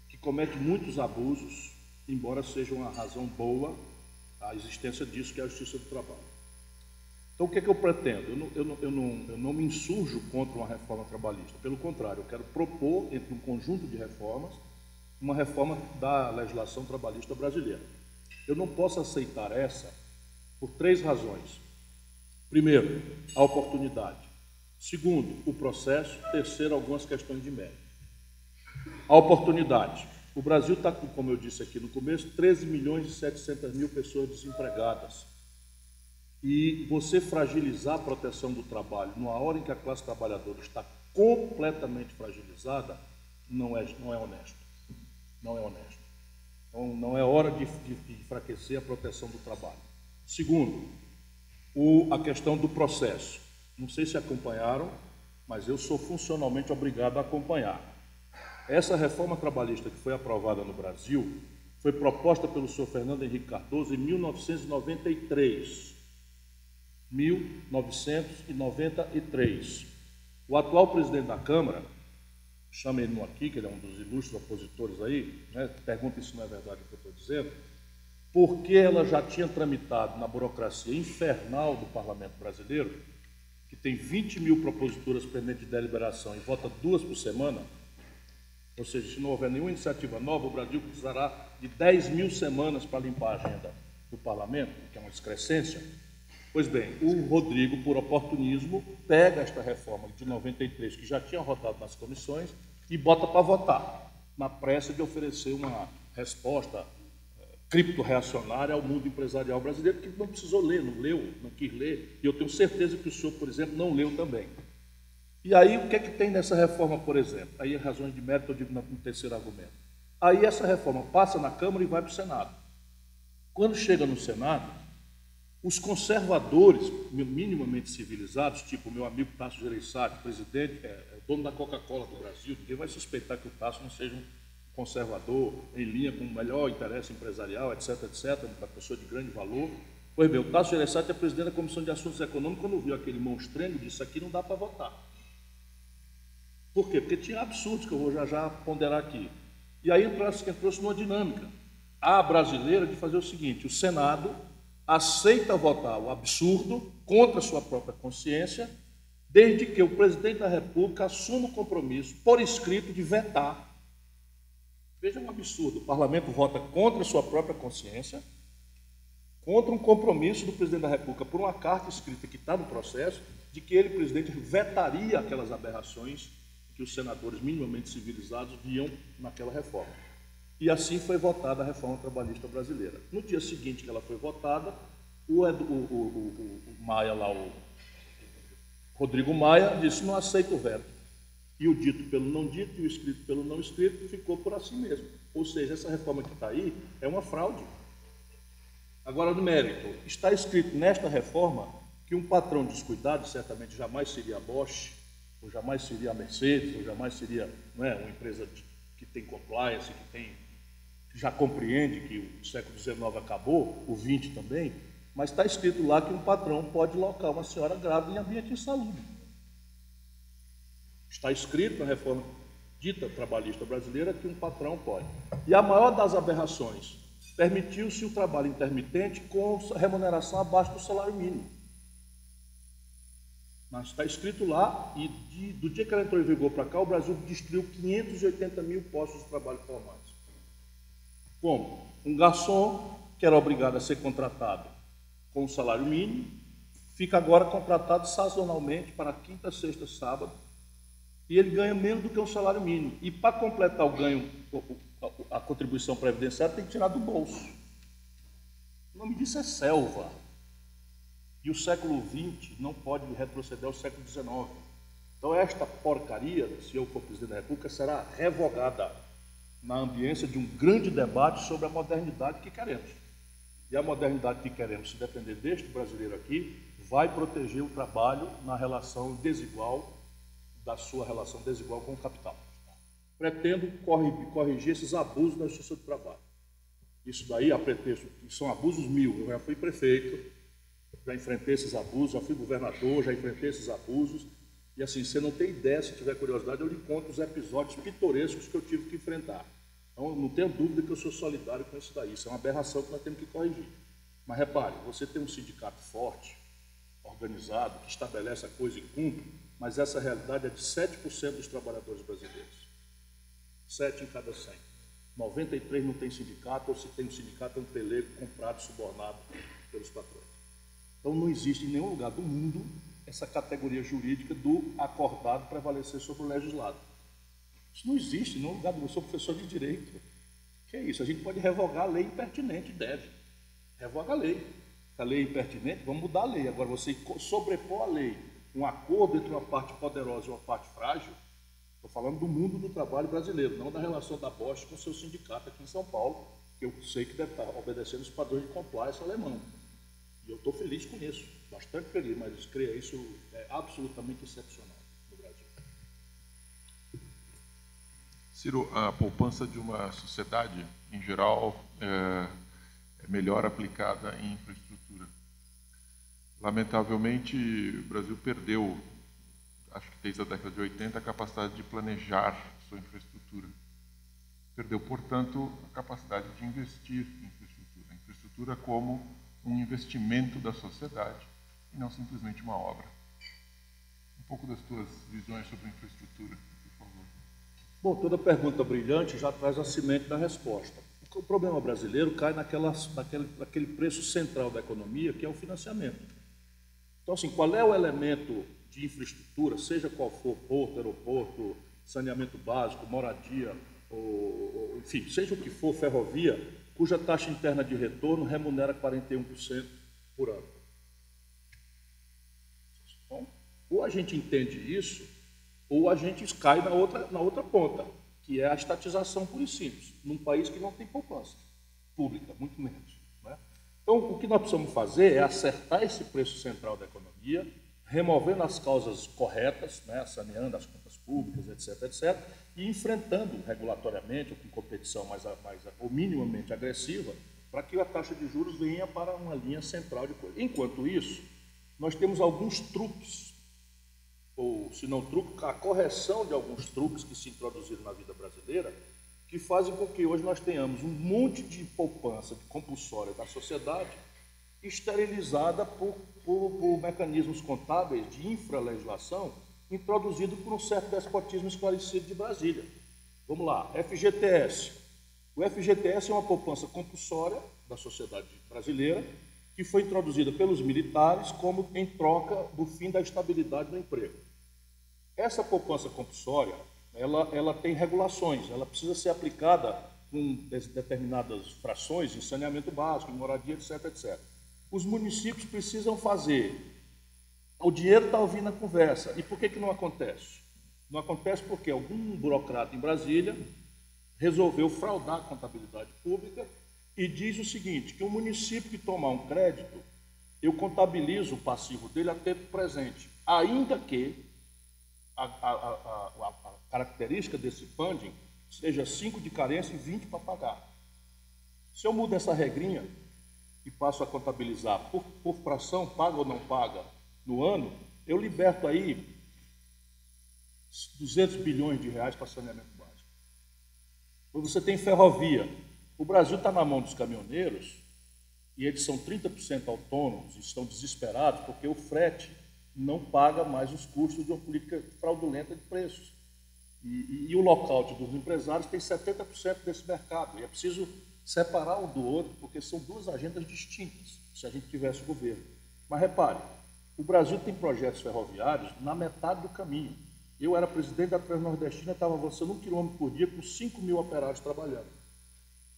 que comete muitos abusos embora seja uma razão boa a existência disso, que é a Justiça do Trabalho. Então, o que é que eu pretendo? Eu não me insurjo contra uma reforma trabalhista. Pelo contrário, eu quero propor, entre um conjunto de reformas, uma reforma da legislação trabalhista brasileira. Eu não posso aceitar essa por 3 razões. Primeiro, a oportunidade. Segundo, o processo. Terceiro, algumas questões de mérito. A oportunidade. O Brasil está com, como eu disse aqui no começo, 13.700.000 pessoas desempregadas. E você fragilizar a proteção do trabalho numa hora em que a classe trabalhadora está completamente fragilizada, não é honesto. Não é honesto. Então, não é hora de enfraquecer a proteção do trabalho. Segundo, a questão do processo. Não sei se acompanharam, mas eu sou funcionalmente obrigado a acompanhar. Essa reforma trabalhista que foi aprovada no Brasil foi proposta pelo senhor Fernando Henrique Cardoso em 1993. 1993. O atual presidente da Câmara, chama ele aqui, que ele é um dos ilustres opositores aí, né? Pergunta se não é verdade o que eu estou dizendo, porque ela já tinha tramitado na burocracia infernal do Parlamento brasileiro, que tem 20.000 proposituras pendentes de deliberação e vota 2 por semana, ou seja, se não houver nenhuma iniciativa nova, o Brasil precisará de 10.000 semanas para limpar a agenda do Parlamento, que é uma excrescência. Pois bem, o Rodrigo, por oportunismo, pega esta reforma de 93, que já tinha rodado nas comissões, e bota para votar, na pressa de oferecer uma resposta cripto-reacionária ao mundo empresarial brasileiro, que não precisou ler, não leu, não quis ler, e eu tenho certeza que o senhor, por exemplo, não leu também. E aí, o que é que tem nessa reforma, por exemplo? Aí, razões de mérito, eu digo no terceiro argumento. Aí, essa reforma passa na Câmara e vai para o Senado. Quando chega no Senado, os conservadores, minimamente civilizados, tipo o meu amigo Tasso Gereissati, presidente, dono da Coca-Cola do Brasil, ninguém vai suspeitar que o Tasso não seja um conservador, em linha com o melhor interesse empresarial, etc., uma pessoa de grande valor. Pois bem, o Tasso Gereissati é presidente da Comissão de Assuntos Econômicos, quando viu aquele monstrengo, disse: aqui não dá para votar. Por quê? Porque tinha absurdos, que eu vou já ponderar aqui. E aí entrou-se numa dinâmica. A brasileira de fazer o seguinte: o Senado aceita votar o absurdo contra a sua própria consciência, desde que o presidente da República assuma o compromisso, por escrito, de vetar. Veja um absurdo: o parlamento vota contra a sua própria consciência, contra um compromisso do presidente da República, por uma carta escrita que está no processo, de que ele, presidente, vetaria aquelas aberrações que os senadores minimamente civilizados viam naquela reforma. E assim foi votada a reforma trabalhista brasileira. No dia seguinte que ela foi votada, o Maia lá, o Rodrigo Maia, disse: não aceita o veto. E o dito pelo não dito e o escrito pelo não escrito ficou por assim mesmo. Ou seja, essa reforma que está aí é uma fraude. Agora, no mérito, está escrito nesta reforma que um patrão descuidado certamente jamais seria a Bosch, ou jamais seria a Mercedes, ou jamais seria, não é, uma empresa que tem compliance, que já compreende que o século XIX acabou, o XX também, mas está escrito lá que um patrão pode locar uma senhora grávida em ambiente insalubre. Está escrito na reforma dita trabalhista brasileira que um patrão pode. E a maior das aberrações, permitiu-se o trabalho intermitente com remuneração abaixo do salário mínimo. Mas está escrito lá, e do dia que ela entrou em vigor para cá, o Brasil destruiu 580.000 postos de trabalho formais. Como? Um garçom, que era obrigado a ser contratado com um salário mínimo, fica agora contratado sazonalmente para quinta, sexta, sábado, e ele ganha menos do que um salário mínimo. E para completar o ganho, a contribuição previdenciária tem que tirar do bolso. O nome disso é selva. E o século XX não pode retroceder ao século XIX. Então esta porcaria, se eu for presidente da República, será revogada na ambiência de um grande debate sobre a modernidade que queremos. E a modernidade que queremos, se depender deste brasileiro aqui, vai proteger o trabalho na relação desigual, da sua relação desigual com o capital. Pretendo corrigir esses abusos na justiça do trabalho. Isso daí, a pretexto, são abusos 1000. Eu já fui prefeito, já enfrentei esses abusos, já fui governador, já enfrentei esses abusos. E assim, você não tem ideia, se tiver curiosidade, eu lhe conto os episódios pitorescos que eu tive que enfrentar. Então, não tenho dúvida que eu sou solidário com isso daí. Isso é uma aberração que nós temos que corrigir. Mas repare, você tem um sindicato forte, organizado, que estabelece a coisa e cumpre, mas essa realidade é de 7% dos trabalhadores brasileiros. 7 em cada 100. 93 não tem sindicato, ou se tem um sindicato, é um pelego comprado, subornado pelos patrões. Então não existe em nenhum lugar do mundo essa categoria jurídica do acordado prevalecer sobre o legislado. Isso não existe em nenhum lugar do mundo. Eu sou professor de direito. Que é isso? A gente pode revogar a lei impertinente, deve. Revoga a lei. Se a lei é impertinente, vamos mudar a lei. Agora, você sobrepor a lei, um acordo entre uma parte poderosa e uma parte frágil, estou falando do mundo do trabalho brasileiro, não da relação da Bosch com o seu sindicato aqui em São Paulo, que eu sei que deve estar obedecendo os padrões de compliance alemão. E eu estou feliz com isso, bastante feliz, mas isso é absolutamente excepcional no Brasil. Ciro, a poupança de uma sociedade, em geral, é melhor aplicada em infraestrutura. Lamentavelmente, o Brasil perdeu, acho que desde a década de 80, a capacidade de planejar sua infraestrutura. Perdeu, portanto, a capacidade de investir em infraestrutura. A infraestrutura como um investimento da sociedade e não simplesmente uma obra. Um pouco das tuas visões sobre infraestrutura, por favor. Bom, toda pergunta brilhante já traz a semente da resposta. O problema brasileiro cai naquele preço central da economia, que é o financiamento. Então, assim, qual é o elemento de infraestrutura, seja qual for, porto, aeroporto, saneamento básico, moradia, enfim, seja o que for, ferrovia, cuja taxa interna de retorno remunera 41% por ano. Então, ou a gente entende isso, ou a gente cai na outra ponta, que é a estatização pura e simples, num país que não tem poupança pública, muito menos. Né? Então, o que nós precisamos fazer é acertar esse preço central da economia, removendo as causas corretas, né, saneando as contas públicas, etc., e enfrentando regulatoriamente ou com competição ou minimamente agressiva, para que a taxa de juros venha para uma linha central de coisa. Enquanto isso, nós temos alguns truques, ou se não truque, a correção de alguns truques que se introduziram na vida brasileira, que fazem com que hoje nós tenhamos um monte de poupança de compulsória da sociedade esterilizada por mecanismos contábeis de infralegislação introduzido por um certo despotismo esclarecido de Brasília. Vamos lá, FGTS. O FGTS é uma poupança compulsória da sociedade brasileira que foi introduzida pelos militares como em troca do fim da estabilidade do emprego. Essa poupança compulsória, ela tem regulações, ela precisa ser aplicada com determinadas frações em saneamento básico, em moradia, etc. Os municípios precisam fazer. O dinheiro está ouvindo a conversa. E por que não acontece? Não acontece porque algum burocrata em Brasília resolveu fraudar a contabilidade pública e diz o seguinte, que o município que tomar um crédito, eu contabilizo o passivo dele a tempo presente, ainda que a característica desse funding seja 5 de carência e 20 para pagar. Se eu mudo essa regrinha e passo a contabilizar por fração, paga ou não paga no ano, eu liberto aí 200 bilhões de reais para saneamento básico. Quando você tem ferrovia, o Brasil está na mão dos caminhoneiros e eles são 30% autônomos e estão desesperados porque o frete não paga mais os custos de uma política fraudulenta de preços. E o lockout dos empresários tem 70% desse mercado. E é preciso separar um do outro, porque são duas agendas distintas, se a gente tivesse o governo. Mas repare, o Brasil tem projetos ferroviários na metade do caminho. Eu era presidente da Transnordestina, estava avançando 1 km por dia com 5 mil operários trabalhando.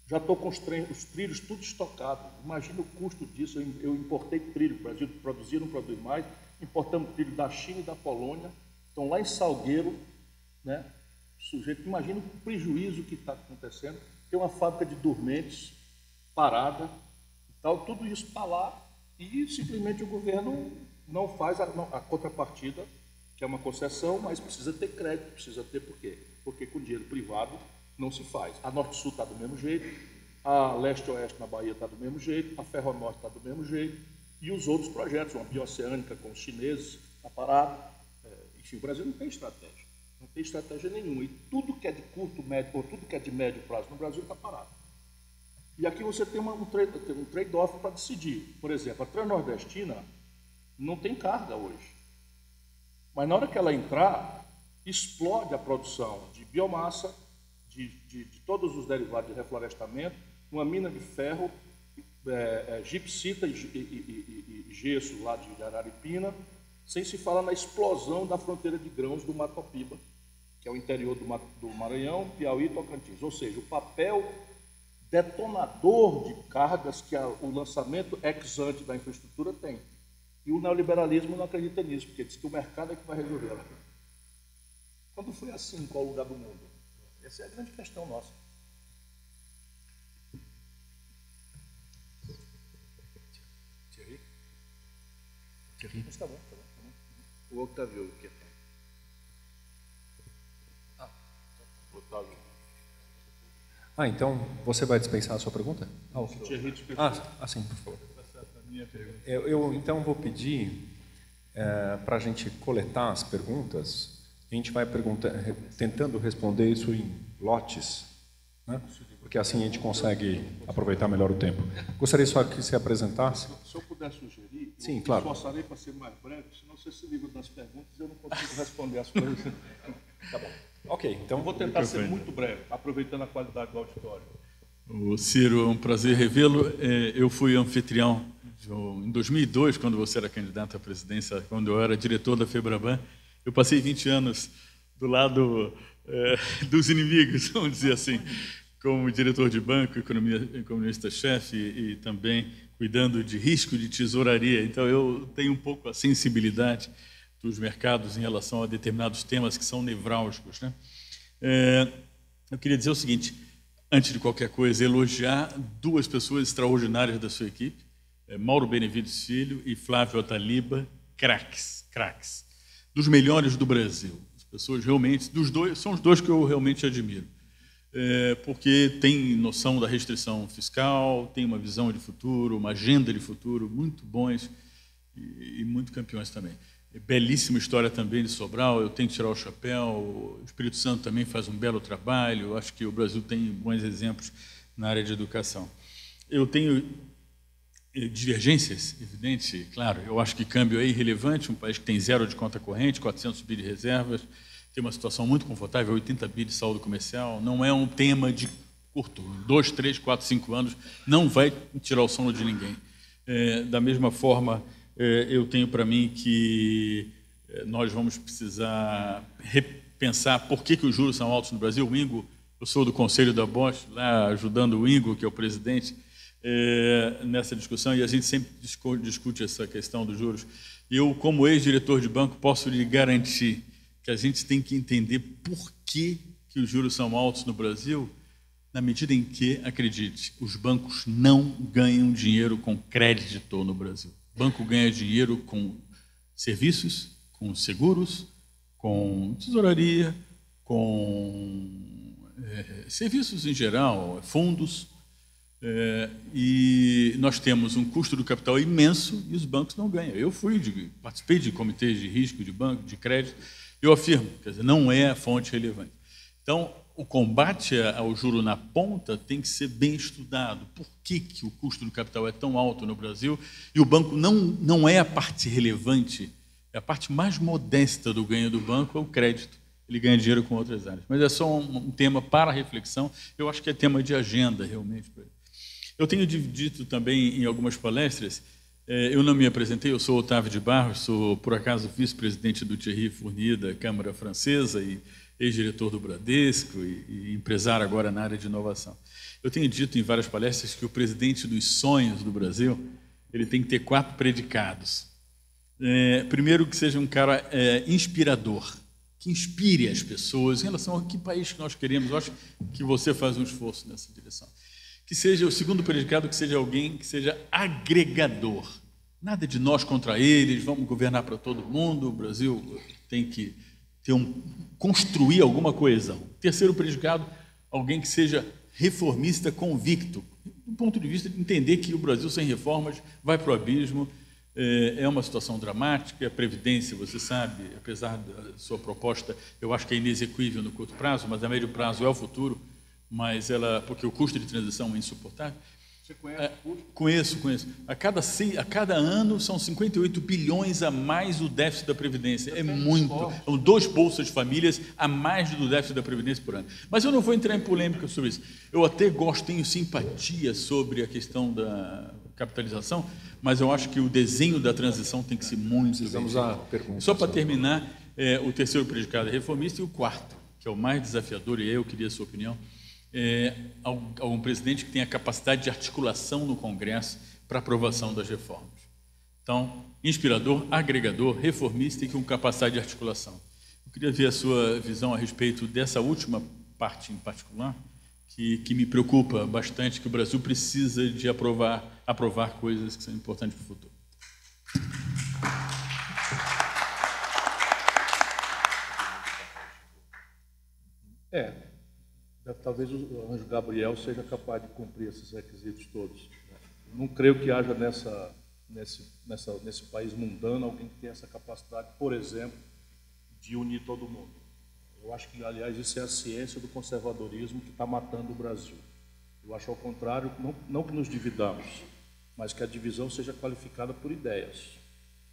Já estou com os trilhos tudo estocado. Imagina o custo disso. Eu importei trilho, o Brasil produzia, não produz mais. Importamos trilho da China e da Polônia. Estão lá em Salgueiro, né? Sujeito, imagina o prejuízo que está acontecendo. Tem uma fábrica de dormentes parada e tal. Tudo isso está lá e simplesmente o governo não faz a contrapartida, que é uma concessão, mas precisa ter crédito. Precisa ter por quê? Porque com dinheiro privado não se faz. A Norte-Sul está do mesmo jeito, a Leste-Oeste na Bahia está do mesmo jeito, a Ferronorte está do mesmo jeito, e os outros projetos, uma bioceânica com os chineses, está parado. Enfim, o Brasil não tem estratégia. Não tem estratégia nenhuma. E tudo que é de curto, médio, ou tudo que é de médio prazo no Brasil está parado. E aqui você tem um trade-off para decidir. Por exemplo, a Transnordestina não tem carga hoje. Mas na hora que ela entrar, explode a produção de biomassa, de todos os derivados de reflorestamento, uma mina de ferro, gipsita e gesso lá de Araripina, sem se falar na explosão da fronteira de grãos do Matopiba, que é o interior do Maranhão, Piauí e Tocantins. Ou seja, o papel detonador de cargas que o lançamento ex-ante da infraestrutura tem. E o neoliberalismo não acredita nisso, porque diz que o mercado é que vai resolver. Quando foi assim em qual lugar do mundo? Essa é a grande questão nossa. Thierry? Mas tá bom. O Octavio, que Otávio. Então você vai dispensar a sua pergunta? Thierry dispensou. Sim, por favor. Eu então vou pedir para a gente coletar as perguntas. A gente vai tentando responder isso em lotes, né? Porque assim a gente consegue aproveitar melhor o tempo. Gostaria só que se apresentasse. Se eu puder sugerir, sim, eu claro. esforçarei para ser mais breve, senão você se livra das perguntas e eu não consigo responder as coisas. Tá bom. Ok, então Eu vou tentar ser muito breve, aproveitando a qualidade do auditório. O Ciro, é um prazer revê-lo. Eu fui anfitrião em 2002, quando você era candidato à presidência, quando eu era diretor da FEBRABAN. Eu passei 20 anos do lado dos inimigos, vamos dizer assim, como diretor de banco, economista-chefe e também cuidando de risco de tesouraria. Então, eu tenho um pouco a sensibilidade dos mercados em relação a determinados temas que são nevrálgicos, né? Eu queria dizer o seguinte, antes de qualquer coisa, elogiar duas pessoas extraordinárias da sua equipe, Mauro Benevides Filho e Flávio Otaliba, craques, dos melhores do Brasil. As pessoas realmente, são os dois que eu realmente admiro, porque tem noção da restrição fiscal, tem uma visão de futuro, uma agenda de futuro, muito bons e muito campeões também. Belíssima história também de Sobral, eu tenho que tirar o chapéu, o Espírito Santo também faz um belo trabalho, eu acho que o Brasil tem bons exemplos na área de educação. Eu tenho divergências, evidente, claro, eu acho que câmbio é irrelevante, um país que tem 0 de conta corrente, 400 bi de reservas, tem uma situação muito confortável, 80 bi de saldo comercial, não é um tema de curto, 2, 3, 4, 5 anos, não vai tirar o sono de ninguém. Da mesma forma, eu tenho para mim que nós vamos precisar repensar por que os juros são altos no Brasil. O Ingo, eu sou do Conselho da Bosch, lá ajudando o Ingo, que é o presidente, nessa discussão, e a gente sempre discute essa questão dos juros. Eu, como ex-diretor de banco, posso lhe garantir que a gente tem que entender por que os juros são altos no Brasil, na medida em que, acredite, os bancos não ganham dinheiro com crédito no Brasil. O banco ganha dinheiro com serviços, com seguros, com tesouraria, com serviços em geral, fundos, e nós temos um custo do capital imenso e os bancos não ganham. Eu participei de comitês de risco de banco, de crédito, eu afirmo, quer dizer, não é a fonte relevante. Então, o combate ao juro na ponta tem que ser bem estudado. Por que o custo do capital é tão alto no Brasil e o banco não é a parte relevante, é a parte mais modesta do ganho do banco, é o crédito. Ele ganha dinheiro com outras áreas. Mas é só um tema para reflexão, eu acho que é tema de agenda, realmente. Eu tenho dito também em algumas palestras, eu não me apresentei, eu sou Otávio de Barros, sou, por acaso, vice-presidente do Thierry Fournier, da Câmara Francesa, e ex-diretor do Bradesco e empresário agora na área de inovação. Eu tenho dito em várias palestras que o presidente dos sonhos do Brasil, ele tem que ter 4 predicados. Primeiro, que seja um cara inspirador, que inspire as pessoas em relação a que país que nós queremos. Eu acho que você faz um esforço nessa direção. Que seja o segundo predicado, que seja alguém que seja agregador. Nada de nós contra eles, vamos governar para todo mundo, o Brasil tem que construir alguma coesão. Terceiro predicado, alguém que seja reformista convicto, do ponto de vista de entender que o Brasil sem reformas vai para o abismo, É uma situação dramática. A Previdência, você sabe, apesar da sua proposta, eu acho que é inexequível no curto prazo, mas a médio prazo é o futuro, mas porque o custo de transição é insuportável. Você conhece o custo? Conheço. A cada ano são 58 bilhões a mais o déficit da Previdência. É muito. São 2 bolsas de famílias a mais do déficit da Previdência por ano. Mas eu não vou entrar em polêmica sobre isso. Eu até tenho simpatia sobre a questão da capitalização, mas eu acho que o desenho da transição tem que ser muito... Precisamos a pergunta. Só para terminar, o terceiro predicado é reformista e o quarto, que é o mais desafiador, e eu queria a sua opinião, um presidente que tenha capacidade de articulação no Congresso para aprovação das reformas. Então, inspirador, agregador, reformista e com capacidade de articulação. Eu queria ver a sua visão a respeito dessa última parte em particular, que me preocupa bastante, que o Brasil precisa de aprovar coisas que são importantes para o futuro. Talvez o Anjo Gabriel seja capaz de cumprir esses requisitos todos. Não creio que haja nesse país mundano alguém que tenha essa capacidade, por exemplo, de unir todo mundo. Eu acho que, aliás, isso é a ciência do conservadorismo que está matando o Brasil. Eu acho ao contrário, não que nos dividamos, mas que a divisão seja qualificada por ideias.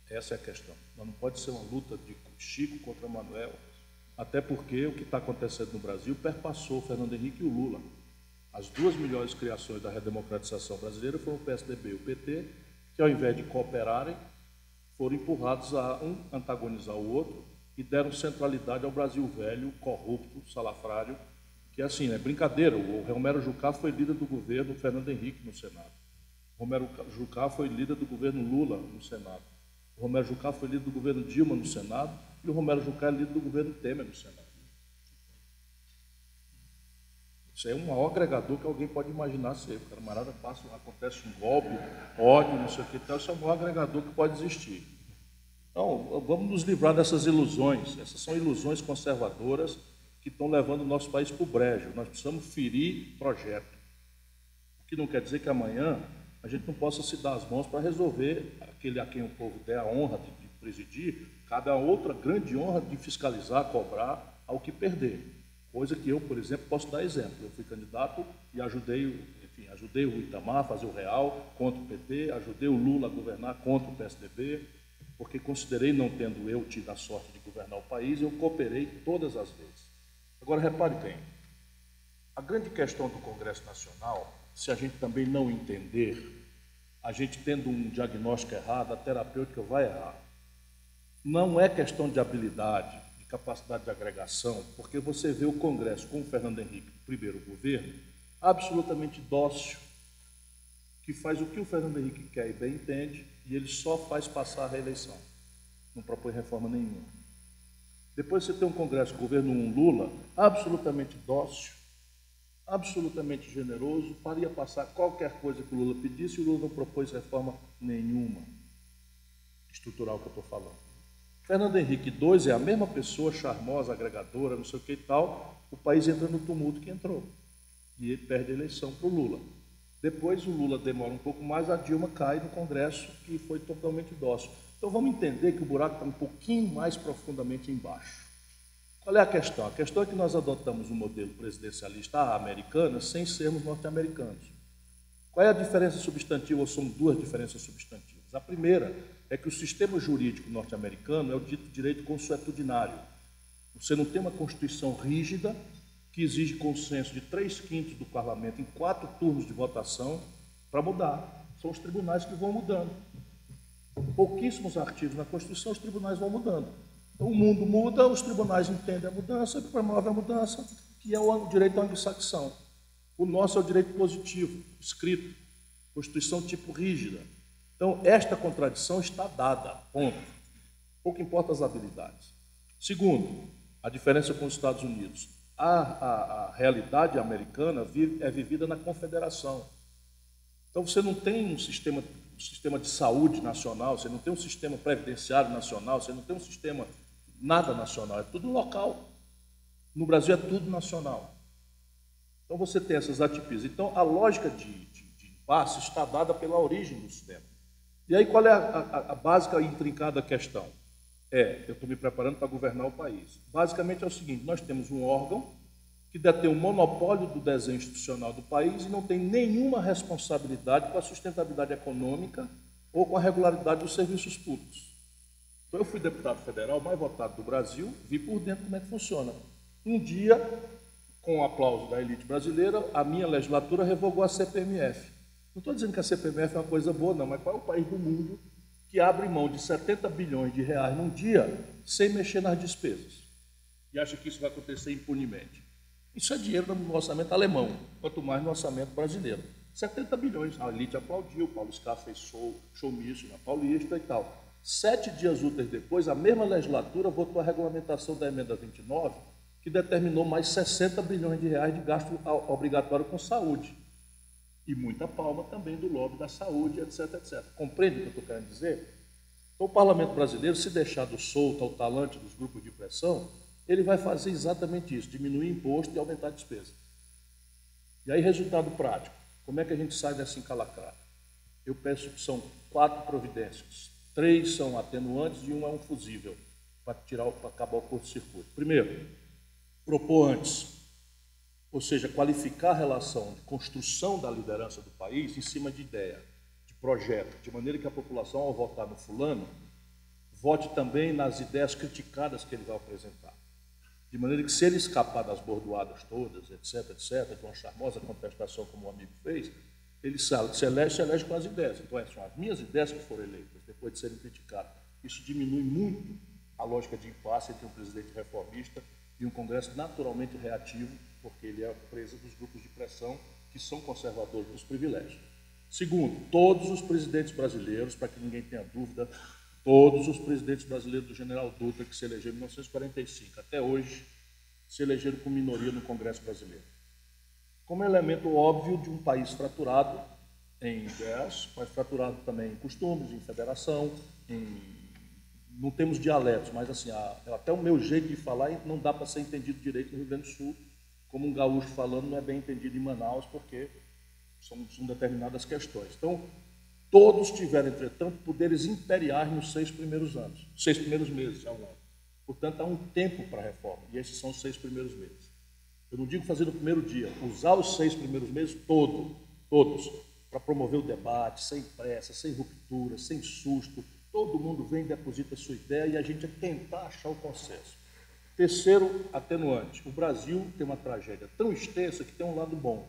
Essa é a questão. Não pode ser uma luta de Chico contra Manuel, até porque o que está acontecendo no Brasil perpassou o Fernando Henrique e o Lula. As 2 melhores criações da redemocratização brasileira foram o PSDB e o PT, que ao invés de cooperarem, foram empurrados a um antagonizar o outro e deram centralidade ao Brasil velho, corrupto, salafrário, que assim, é brincadeira. O Romero Jucá foi líder do governo Fernando Henrique no Senado. O Romero Jucá foi líder do governo Lula no Senado. O Romero Jucá foi líder do governo Dilma no Senado e o Romero Jucá é líder do governo Temer no Senado. Isso é o maior agregador que alguém pode imaginar ser. O camarada acontece um golpe, ódio, não sei o que, então, isso é o maior agregador que pode existir. Então, vamos nos livrar dessas ilusões. Essas são ilusões conservadoras que estão levando o nosso país para o brejo. Nós precisamos ferir projeto. O que não quer dizer que amanhã a gente não possa se dar as mãos para resolver aquele a quem o povo der a honra de presidir, cabe a outra grande honra de fiscalizar, cobrar ao que perder. Coisa que eu, por exemplo, posso dar exemplo. Eu fui candidato e ajudei o Itamar a fazer o Real contra o PT, ajudei o Lula a governar contra o PSDB, porque considerei, não tendo eu tido a sorte de governar o país, eu cooperei todas as vezes. Agora, repare bem, a grande questão do Congresso Nacional, se a gente também não entender, a gente tendo um diagnóstico errado, a terapêutica vai errar. Não é questão de habilidade, de capacidade de agregação, porque você vê o Congresso com o Fernando Henrique, primeiro governo, absolutamente dócil, que faz o que o Fernando Henrique quer e bem entende, e ele só faz passar a reeleição. Não propõe reforma nenhuma. Depois você tem um Congresso, governo Lula, absolutamente dócil, absolutamente generoso, faria passar qualquer coisa que o Lula pedisse, e o Lula não propôs reforma nenhuma estrutural que eu estou falando. Fernando Henrique II é a mesma pessoa, charmosa, agregadora, não sei o que e tal, o país entra no tumulto que entrou, e ele perde a eleição para o Lula. Depois o Lula demora um pouco mais, a Dilma cai no Congresso, que foi totalmente dócil. Então vamos entender que o buraco está um pouquinho mais profundamente embaixo. Qual é a questão? A questão é que nós adotamos um modelo presidencialista à americana sem sermos norte-americanos. Qual é a diferença substantiva, ou são 2 diferenças substantivas? A primeira é que o sistema jurídico norte-americano é o dito direito consuetudinário. Você não tem uma Constituição rígida que exige consenso de 3/5 do parlamento em 4 turnos de votação para mudar. São os tribunais que vão mudando. Pouquíssimos artigos na Constituição, os tribunais vão mudando. Então, o mundo muda, os tribunais entendem a mudança e promovem a mudança, que é o direito anglo-saxão. O nosso é o direito positivo, escrito, Constituição tipo rígida. Então, esta contradição está dada, ponto. Pouco importa as habilidades. Segundo, a diferença com os Estados Unidos. A realidade americana é vivida na confederação. Então, você não tem um sistema de saúde nacional, você não tem um sistema previdenciário nacional, você não tem um sistema nada nacional, é tudo local. No Brasil é tudo nacional. Então, você tem essas atipias. Então, a lógica de impasse está dada pela origem do sistema. E aí qual é a básica e intrincada questão? Eu estou me preparando para governar o país. Basicamente é o seguinte, nós temos um órgão que detém o monopólio do desenho institucional do país e não tem nenhuma responsabilidade com a sustentabilidade econômica ou com a regularidade dos serviços públicos. Então, eu fui deputado federal mais votado do Brasil, vi por dentro como é que funciona. Um dia, com o aplauso da elite brasileira, a minha legislatura revogou a CPMF. Não estou dizendo que a CPMF é uma coisa boa, não, mas qual é o país do mundo que abre mão de 70 bilhões de reais num dia sem mexer nas despesas? E acha que isso vai acontecer impunemente? Isso é dinheiro no orçamento alemão, quanto mais no orçamento brasileiro. 70 bilhões, a elite aplaudiu, o Paulo Scar fez showmício na Paulista e tal. 7 dias úteis depois, a mesma legislatura votou a regulamentação da emenda 29, que determinou mais 60 bilhões de reais de gasto obrigatório com saúde. E muita palma também do lobby da saúde, etc, etc. Compreende o que eu estou querendo dizer? Então, o parlamento brasileiro, se deixado solto ao talante dos grupos de pressão, ele vai fazer exatamente isso, diminuir imposto e aumentar a despesa. E aí, resultado prático, como é que a gente sai dessa encalacrada? Eu penso que são 4 providências, 3 são atenuantes e 1 é um fusível, para acabar o curto-circuito. Primeiro, propor antes, ou seja, qualificar a relação de construção da liderança do país em cima de ideia, de projeto, de maneira que a população, ao votar no fulano, vote também nas ideias criticadas que ele vai apresentar. De maneira que, se ele escapar das bordoadas todas, etc, etc, de uma charmosa contestação como o amigo fez, ele se elege com as ideias. Então, são as minhas ideias que foram eleitas, depois de serem criticadas. Isso diminui muito a lógica de impasse entre um presidente reformista e um Congresso naturalmente reativo, porque ele é presa dos grupos de pressão que são conservadores dos privilégios. Segundo, todos os presidentes brasileiros, para que ninguém tenha dúvida, todos os presidentes brasileiros do general Dutra, que se elegeu em 1945, até hoje, se elegeram com minoria no Congresso brasileiro. Como elemento óbvio de um país fraturado em ideias, mas fraturado também em costumes, em federação, não temos dialetos, mas assim, até o meu jeito de falar não dá para ser entendido direito no Rio Grande do Sul, como um gaúcho falando não é bem entendido em Manaus, porque são determinadas questões. Então, todos tiveram, entretanto, poderes imperiais nos 6 primeiros anos, 6 primeiros meses ao ano. Portanto, há um tempo para a reforma, e esses são os 6 primeiros meses. Eu não digo fazer no primeiro dia, usar os 6 primeiros meses todos, para promover o debate, sem pressa, sem ruptura, sem susto. Todo mundo vem e deposita a sua ideia e a gente tentar achar o consenso. Terceiro atenuante, o Brasil tem uma tragédia tão extensa que tem um lado bom,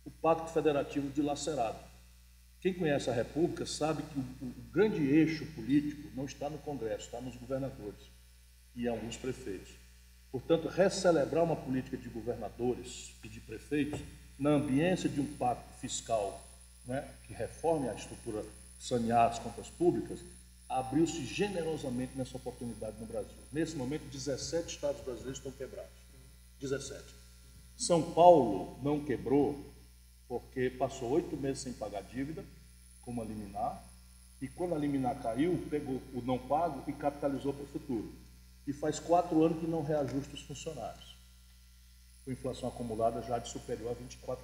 o Pacto Federativo dilacerado. Quem conhece a República sabe que o grande eixo político não está no Congresso, está nos governadores e em alguns prefeitos. Portanto, recelebrar uma política de governadores e de prefeitos na ambiência de um pacto fiscal, né, que reforme a estrutura saneada, as contas públicas, abriu-se generosamente nessa oportunidade no Brasil. Nesse momento, 17 estados brasileiros estão quebrados. 17. São Paulo não quebrou porque passou 8 meses sem pagar dívida, como a liminar, e quando a liminar caiu, pegou o não pago e capitalizou para o futuro. E faz 4 anos que não reajusta os funcionários, com inflação acumulada já de superior a 24%.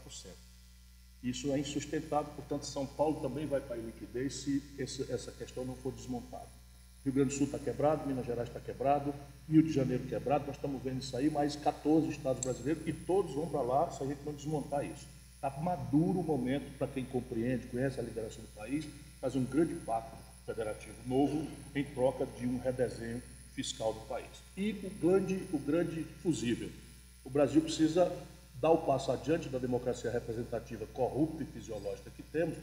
Isso é insustentável, portanto, São Paulo também vai para a liquidez se essa questão não for desmontada. Rio Grande do Sul está quebrado, Minas Gerais está quebrado, Rio de Janeiro quebrado, nós estamos vendo isso aí, mais 14 estados brasileiros, e todos vão para lá se a gente não desmontar isso. Está maduro o momento para quem compreende, conhece a liderança do país, fazer um grande pacto federativo novo em troca de um redesenho fiscal do país. E o grande fusível. O Brasil precisa dar o passo adiante da democracia representativa corrupta e fisiológica que temos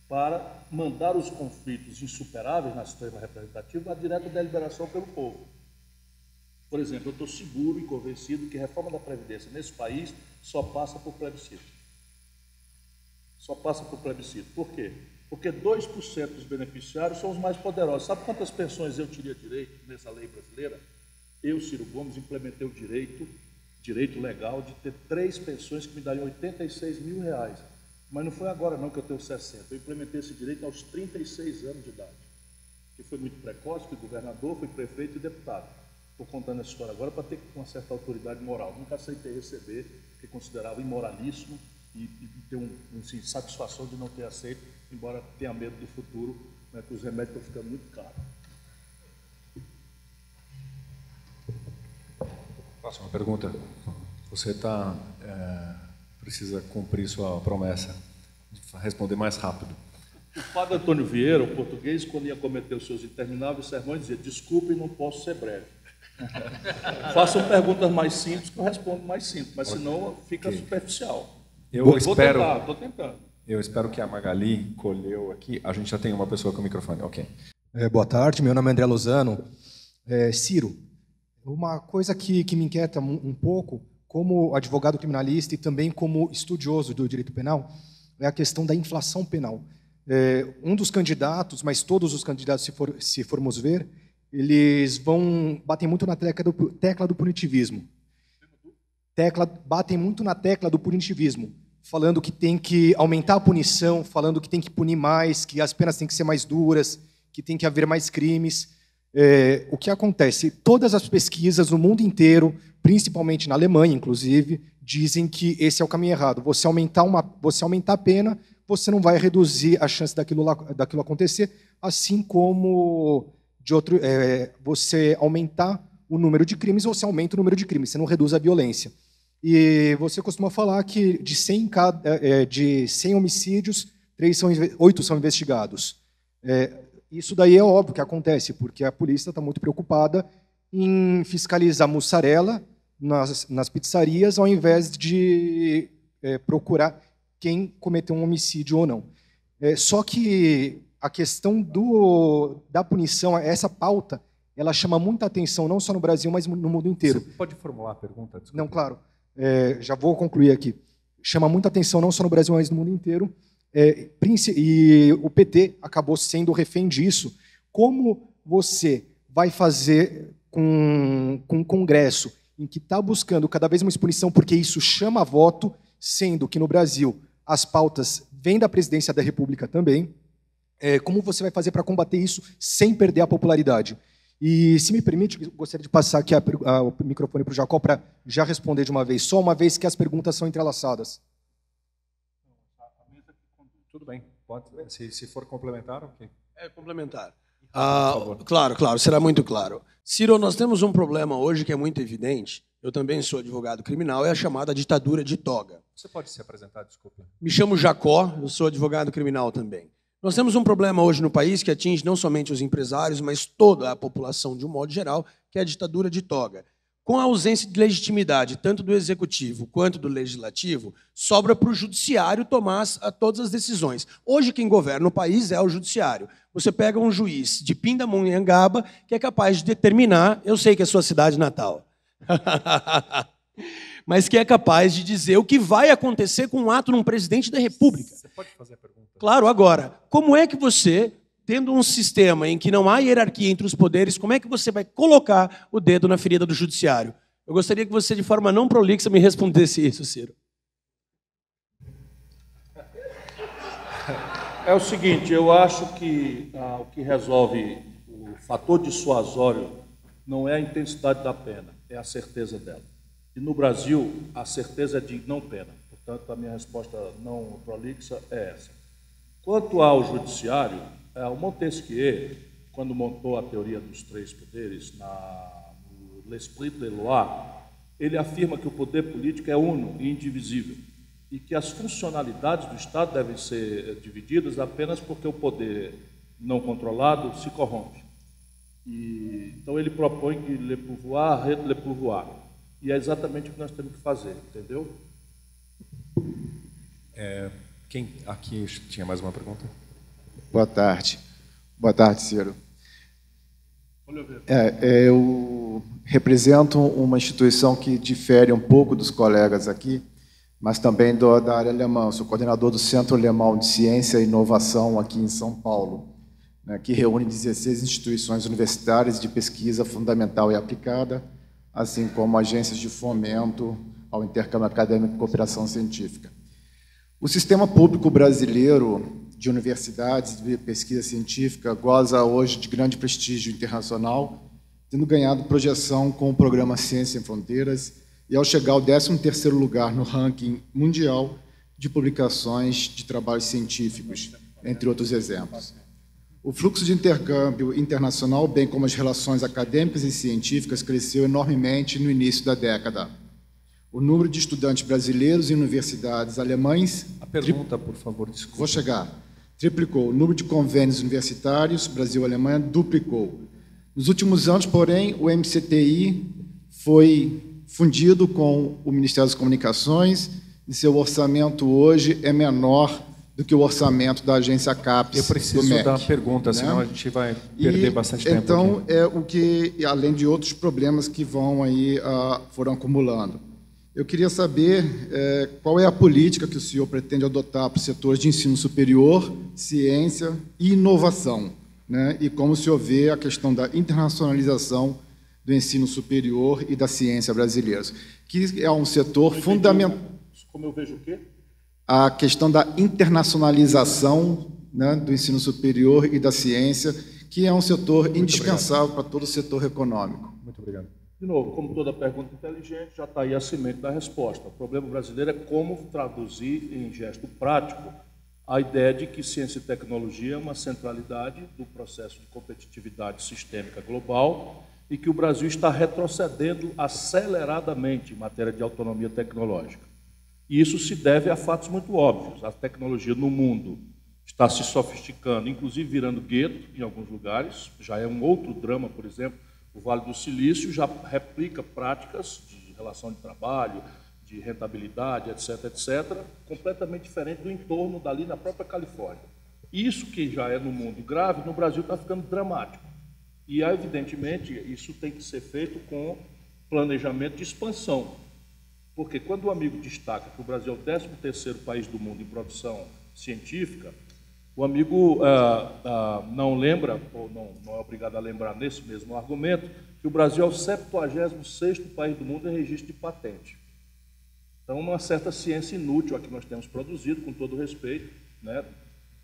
para mandar os conflitos insuperáveis na sistema representativo à direta deliberação pelo povo. Por exemplo, eu estou seguro e convencido que a reforma da Previdência nesse país só passa por plebiscito. Só passa por plebiscito. Por quê? Porque 2% dos beneficiários são os mais poderosos. Sabe quantas pensões eu teria direito nessa lei brasileira? Eu, Ciro Gomes, implementei o direito legal de ter 3 pensões que me dariam 86 mil reais. Mas não foi agora não que eu tenho 60. Eu implementei esse direito aos 36 anos de idade. Que foi muito precoce, fui governador, fui prefeito e deputado. Estou contando essa história agora para ter uma certa autoridade moral. Nunca aceitei receber, porque considerava imoralíssimo e ter satisfação de não ter aceito, embora tenha medo do futuro né, que os remédios estão ficando muito caros. Próxima pergunta. Você precisa cumprir sua promessa de responder mais rápido. O padre Antônio Vieira, o português, quando ia cometer os seus intermináveis sermões, dizia: desculpe, não posso ser breve. Façam perguntas mais simples que eu respondo mais simples, mas senão fica superficial. Estou tentando. Eu espero que a Magali colheu aqui. A gente já tem uma pessoa com o microfone. Ok. Boa tarde, meu nome é André Lozano. Ciro, uma coisa que me inquieta um pouco, como advogado criminalista e também como estudioso do direito penal, é a questão da inflação penal. Um dos candidatos, mas todos os candidatos, se formos ver, eles batem muito na tecla do punitivismo. Batem muito na tecla do punitivismo, falando que tem que aumentar a punição, falando que tem que punir mais, que as penas têm que ser mais duras, que tem que haver mais crimes. O que acontece? Todas as pesquisas no mundo inteiro, principalmente na Alemanha, inclusive, dizem que esse é o caminho errado. Você aumentar a pena, você não vai reduzir a chance daquilo acontecer, assim como você aumentar o número de crimes, você aumenta o número de crimes, você não reduz a violência. E você costuma falar que de 100 homicídios, 8 são investigados. Isso daí é óbvio que acontece, porque a polícia está muito preocupada em fiscalizar mussarela nas pizzarias, ao invés de procurar quem cometeu um homicídio ou não. Só que a questão da punição, essa pauta, ela chama muita atenção, não só no Brasil, mas no mundo inteiro. Você pode formular a pergunta? Desculpa. Não, claro. Já vou concluir aqui. Chama muita atenção, não só no Brasil, mas no mundo inteiro. E o PT acabou sendo refém disso. Como você vai fazer com um Congresso em que está buscando cada vez mais punição, porque isso chama voto, sendo que no Brasil as pautas vêm da presidência da República também, como você vai fazer para combater isso sem perder a popularidade? E, se me permite, gostaria de passar aqui o microfone para o Jacó para já responder de uma vez só, uma vez que as perguntas são entrelaçadas. Tudo bem, pode. Se for complementar, ok. Complementar. Por favor. Claro, será muito claro. Ciro, nós temos um problema hoje que é muito evidente. Eu também sou advogado criminal, é a chamada ditadura de toga. Você pode se apresentar, desculpa. Me chamo Jacó, eu sou advogado criminal também. Nós temos um problema hoje no país que atinge não somente os empresários, mas toda a população de um modo geral, que é a ditadura de toga. Com a ausência de legitimidade, tanto do executivo quanto do legislativo, sobra para o judiciário tomar todas as decisões. Hoje, quem governa o país é o judiciário. Você pega um juiz de Pindamonhangaba que é capaz de determinar, eu sei que é sua cidade natal, mas que é capaz de dizer o que vai acontecer com um ato num presidente da República. Você pode fazer a pergunta? Claro, agora, como é que você, tendo um sistema em que não há hierarquia entre os poderes, como é que você vai colocar o dedo na ferida do judiciário? Eu gostaria que você, de forma não prolixa, me respondesse isso, Ciro. É o seguinte, eu acho que o que resolve o fator dissuasório não é a intensidade da pena, é a certeza dela. E no Brasil, a certeza é de não pena. Portanto, a minha resposta não prolixa é essa. Quanto ao judiciário, o Montesquieu, quando montou a teoria dos três poderes, no L'Esprit de Loi, ele afirma que o poder político é uno e indivisível e que as funcionalidades do Estado devem ser divididas apenas porque o poder não controlado se corrompe. Então ele propõe que le pouvoir reste le pouvoir. E é exatamente o que nós temos que fazer, entendeu? Quem aqui tinha mais uma pergunta? Boa tarde. Boa tarde, Ciro. Eu represento uma instituição que difere um pouco dos colegas aqui, mas também da área alemã. Eu sou coordenador do Centro Alemão de Ciência e Inovação aqui em São Paulo, né, que reúne 16 instituições universitárias de pesquisa fundamental e aplicada, assim como agências de fomento ao intercâmbio acadêmico e cooperação científica. O sistema público brasileiro de universidades de pesquisa científica goza hoje de grande prestígio internacional, tendo ganhado projeção com o programa Ciência Sem Fronteiras e ao chegar ao 13º lugar no ranking mundial de publicações de trabalhos científicos, entre outros exemplos. O fluxo de intercâmbio internacional, bem como as relações acadêmicas e científicas, cresceu enormemente no início da década. O número de estudantes brasileiros em universidades alemães... A pergunta, por favor, desculpa. Vou chegar. Triplicou. O número de convênios universitários, Brasil-Alemanha, duplicou. Nos últimos anos, porém, o MCTI foi fundido com o Ministério das Comunicações e seu orçamento hoje é menor do que o orçamento da agência CAPES. Eu preciso da pergunta, senão a gente vai perder bastante tempo. Então, aqui. é o que, além de outros problemas que vão aí, foram acumulando. Eu queria saber qual é a política que o senhor pretende adotar para os setores de ensino superior, ciência e inovação, né? E como o senhor vê a questão da internacionalização do ensino superior e da ciência brasileiros, que é um setor fundamental. Como eu vejo o quê? A questão da internacionalização, né, do ensino superior e da ciência, que é um setor indispensável para todo o setor econômico. Muito obrigado. De novo, como toda pergunta inteligente, já está aí a semente da resposta. O problema brasileiro é como traduzir em gesto prático a ideia de que ciência e tecnologia é uma centralidade do processo de competitividade sistêmica global e que o Brasil está retrocedendo aceleradamente em matéria de autonomia tecnológica. E isso se deve a fatos muito óbvios. A tecnologia no mundo está se sofisticando, inclusive virando gueto em alguns lugares. Já é um outro drama, por exemplo, o Vale do Silício já replica práticas de relação de trabalho, de rentabilidade, etc., etc., completamente diferente do entorno dali na própria Califórnia. Isso que já é no mundo grave, no Brasil está ficando dramático. E, evidentemente, isso tem que ser feito com planejamento de expansão. Porque quando o amigo destaca que o Brasil é o 13º país do mundo em produção científica, o amigo não lembra, ou não é obrigado a lembrar nesse mesmo argumento, que o Brasil é o 76º país do mundo em registro de patente. Então, uma certa ciência inútil a que nós temos produzido, com todo respeito, né?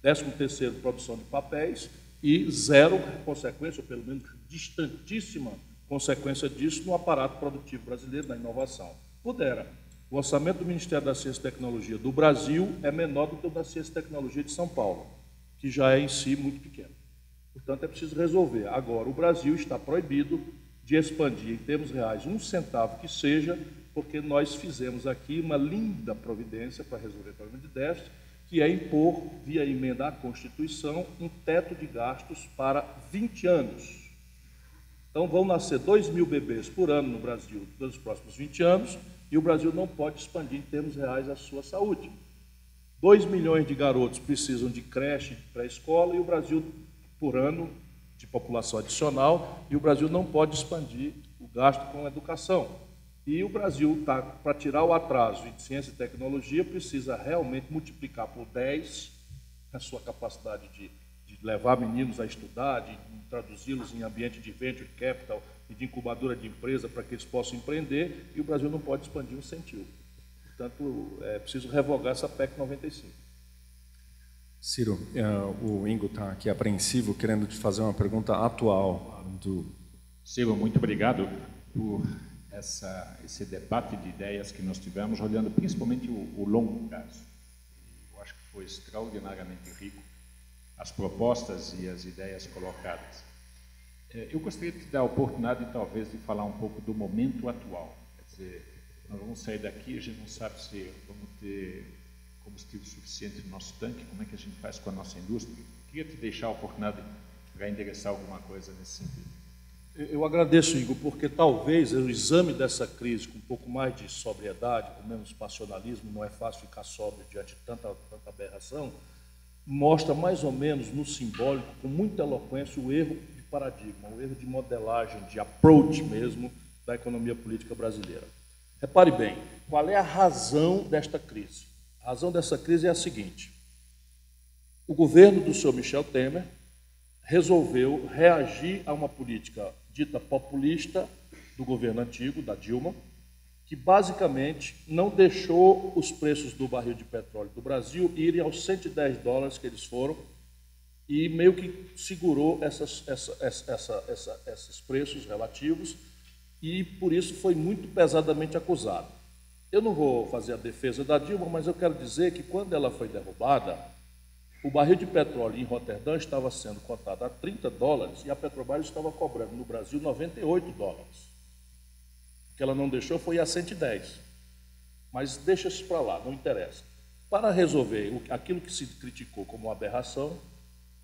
13º produção de papéis e zero consequência, ou pelo menos distantíssima consequência disso no aparato produtivo brasileiro, na inovação. Pudera. O orçamento do Ministério da Ciência e Tecnologia do Brasil é menor do que o da Ciência e Tecnologia de São Paulo, que já é em si muito pequeno. Portanto, é preciso resolver. Agora, o Brasil está proibido de expandir em termos reais 1 centavo que seja, porque nós fizemos aqui uma linda providência para resolver o problema de déficit, que é impor, via emenda à Constituição, um teto de gastos para 20 anos. Então, vão nascer 2.000 bebês por ano no Brasil nos próximos 20 anos, e o Brasil não pode expandir em termos reais a sua saúde. 2 milhões de garotos precisam de creche, de pré-escola, e o Brasil, por ano, de população adicional, e o Brasil não pode expandir o gasto com a educação. E o Brasil, para tirar o atraso em ciência e tecnologia, precisa realmente multiplicar por 10 a sua capacidade de levar meninos a estudar, de traduzi-los em ambiente de venture capital e de incubadora de empresa para que eles possam empreender, e o Brasil não pode expandir 1 centavo. Portanto, é preciso revogar essa PEC 95. Ciro, o Ingo está aqui apreensivo, querendo te fazer uma pergunta atual. Ciro, muito obrigado por esse debate de ideias que nós tivemos, olhando principalmente o longo prazo. Eu acho que foi extraordinariamente rico as propostas e as ideias colocadas. Eu gostaria de te dar a oportunidade, talvez, de falar um pouco do momento atual. Quer dizer, nós vamos sair daqui, a gente não sabe se vamos ter combustível suficiente no nosso tanque, como é que a gente faz com a nossa indústria. Queria te deixar a oportunidade para endereçar alguma coisa nesse sentido. Eu agradeço, Igor, porque talvez o exame dessa crise com um pouco mais de sobriedade, com menos passionalismo, não é fácil ficar sóbrio diante de tanta aberração, mostra mais ou menos no simbólico, com muita eloquência, o erro de paradigma, o erro de modelagem, de approach mesmo da economia política brasileira. Repare bem, qual é a razão desta crise? A razão dessa crise é a seguinte: o governo do senhor Michel Temer resolveu reagir a uma política dita populista do governo antigo, da Dilma, que basicamente não deixou os preços do barril de petróleo do Brasil irem aos $110 que eles foram, e meio que segurou esses preços relativos, e por isso foi muito pesadamente acusado. Eu não vou fazer a defesa da Dilma, mas eu quero dizer que quando ela foi derrubada, O barril de petróleo em Roterdã estava sendo cotado a $30 e a Petrobras estava cobrando no Brasil $98. O que ela não deixou foi a 110. Mas deixa isso para lá, não interessa. Para resolver aquilo que se criticou como uma aberração,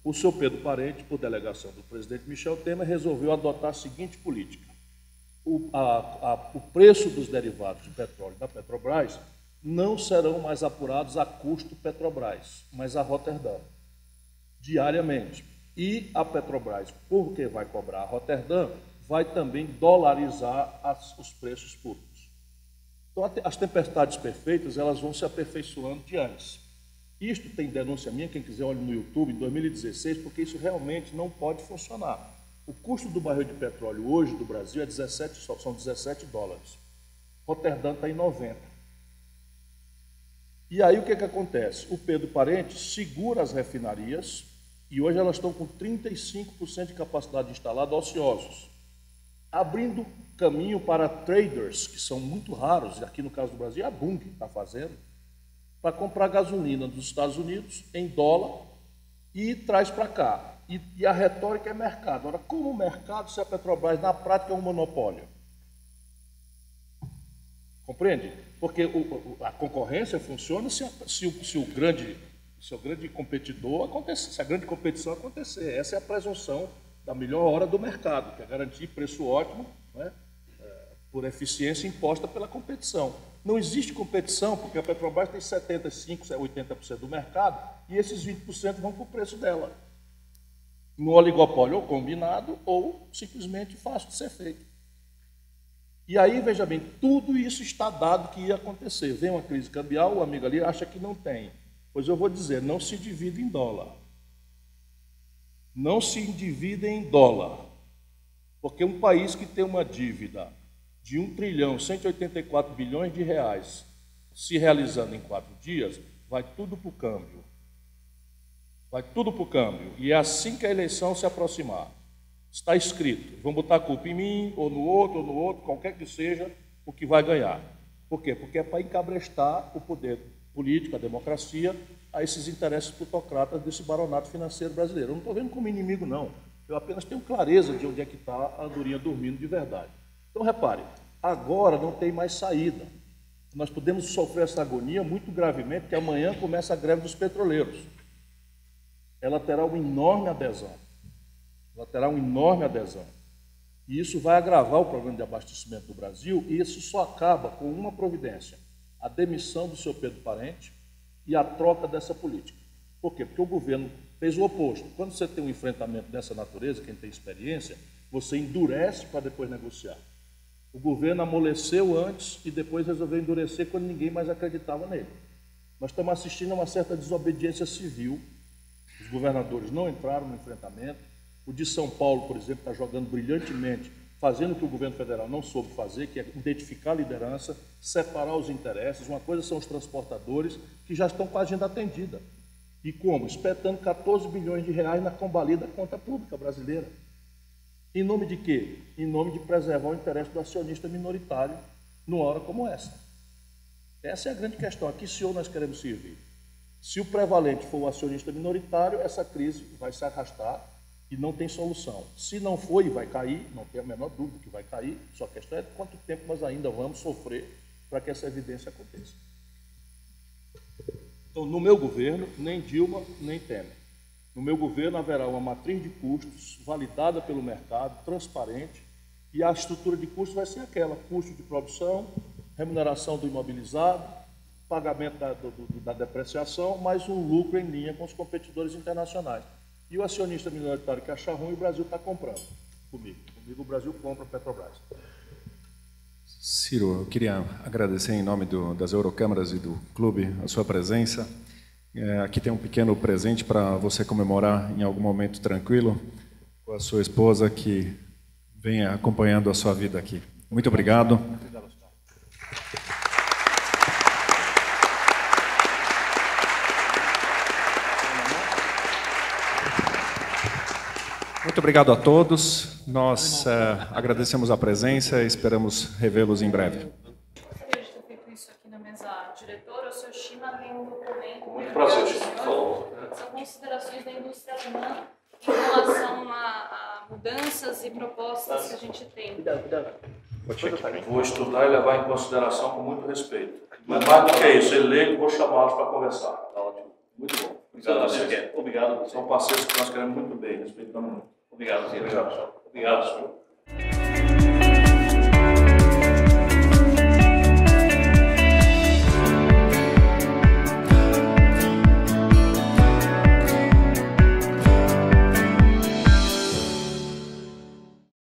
o seu Pedro Parente, por delegação do presidente Michel Temer, resolveu adotar a seguinte política. O preço dos derivados de petróleo da Petrobras não serão mais apurados a custo Petrobras, mas a Roterdã, diariamente. E a Petrobras, porque vai cobrar a Roterdã, vai também dolarizar os preços públicos. Então, as tempestades perfeitas, elas vão se aperfeiçoando diante. Isto tem denúncia minha, quem quiser olhe no YouTube, em 2016, porque isso realmente não pode funcionar. O custo do barril de petróleo hoje do Brasil são $17. Roterdã está em 90. E aí o que acontece? O Pedro Parente segura as refinarias e hoje elas estão com 35% de capacidade instalada ociosos, abrindo caminho para traders, que são muito raros, aqui no caso do Brasil, a Bunge está fazendo, para comprar gasolina dos Estados Unidos em dólar e traz para cá. E a retórica é mercado. Ora, como mercado se a Petrobras, na prática, é um monopólio? Compreende? Porque a concorrência funciona se o grande competidor acontecer, se a grande competição acontecer. Essa é a presunção da melhor hora do mercado, que é garantir preço ótimo, né, por eficiência imposta pela competição. Não existe competição, porque a Petrobras tem 75%, 80% do mercado, e esses 20% vão para o preço dela. No oligopólio ou combinado, ou simplesmente fácil de ser feito. E aí, veja bem, tudo isso está dado que ia acontecer. Vem uma crise cambial, o amigo ali acha que não tem. Pois eu vou dizer, não se divide em dólar. Não se endivida em dólar. Porque um país que tem uma dívida de 1.184 bilhões de reais se realizando em 4 dias, vai tudo para o câmbio. Vai tudo para o câmbio. E é assim que a eleição se aproximar. Está escrito, vão botar a culpa em mim, ou no outro, qualquer que seja, o que vai ganhar. Por quê? Porque é para encabrestar o poder político, a democracia, a esses interesses plutocratas desse baronato financeiro brasileiro. Eu não estou vendo como inimigo, não. Eu apenas tenho clareza de onde é que está a andorinha dormindo de verdade. Então, repare, agora não tem mais saída. Nós podemos sofrer essa agonia muito gravemente, porque amanhã começa a greve dos petroleiros. Ela terá uma enorme adesão. E isso vai agravar o problema de abastecimento do Brasil, e isso só acaba com uma providência: a demissão do seu Pedro Parente e a troca dessa política. Por quê? Porque o governo fez o oposto. Quando você tem um enfrentamento dessa natureza, quem tem experiência, você endurece para depois negociar. O governo amoleceu antes e depois resolveu endurecer quando ninguém mais acreditava nele. Nós estamos assistindo a uma certa desobediência civil. Os governadores não entraram no enfrentamento. O de São Paulo, por exemplo, está jogando brilhantemente, fazendo o que o governo federal não soube fazer, que é identificar a liderança, separar os interesses. Uma coisa são os transportadores, que já estão com a agenda atendida. E como? Espetando 14 bilhões de reais na combalida conta pública brasileira. Em nome de quê? Em nome de preservar o interesse do acionista minoritário numa hora como essa. Essa é a grande questão. A que senhor nós queremos servir? Se o prevalente for o acionista minoritário, essa crise vai se arrastar e não tem solução. Se não for e vai cair, não tem a menor dúvida que vai cair, só a questão é quanto tempo nós ainda vamos sofrer para que essa evidência aconteça. Então, no meu governo, nem Dilma, nem Temer. No meu governo haverá uma matriz de custos validada pelo mercado, transparente, e a estrutura de custos vai ser aquela: custo de produção, remuneração do imobilizado, pagamento da depreciação, mais um lucro em linha com os competidores internacionais. E o acionista minoritário que achar ruim, o Brasil está comprando comigo. Comigo o Brasil compra a Petrobras. Ciro, eu queria agradecer em nome das Eurocâmaras e do clube a sua presença. Aqui tem um pequeno presente para você comemorar em algum momento tranquilo com a sua esposa que vem acompanhando a sua vida aqui. Muito obrigado. Muito obrigado a todos. Nós agradecemos a presença e esperamos revê-los em breve. Gostaria de ter feito isso aqui na mesa diretora. O senhor China tem um documento. Muito prazer, por favor. alemã em relação a mudanças e propostas que a gente tem. Vou estudar e levar em consideração com muito respeito. Mas mais do que isso, ele vou chamá-los para conversar. Tá ótimo. Muito bom. Obrigado a vocês. Obrigado. São parceiros que nós queremos muito bem, respeitamos muito. Obrigado, senhor. Obrigado, senhor.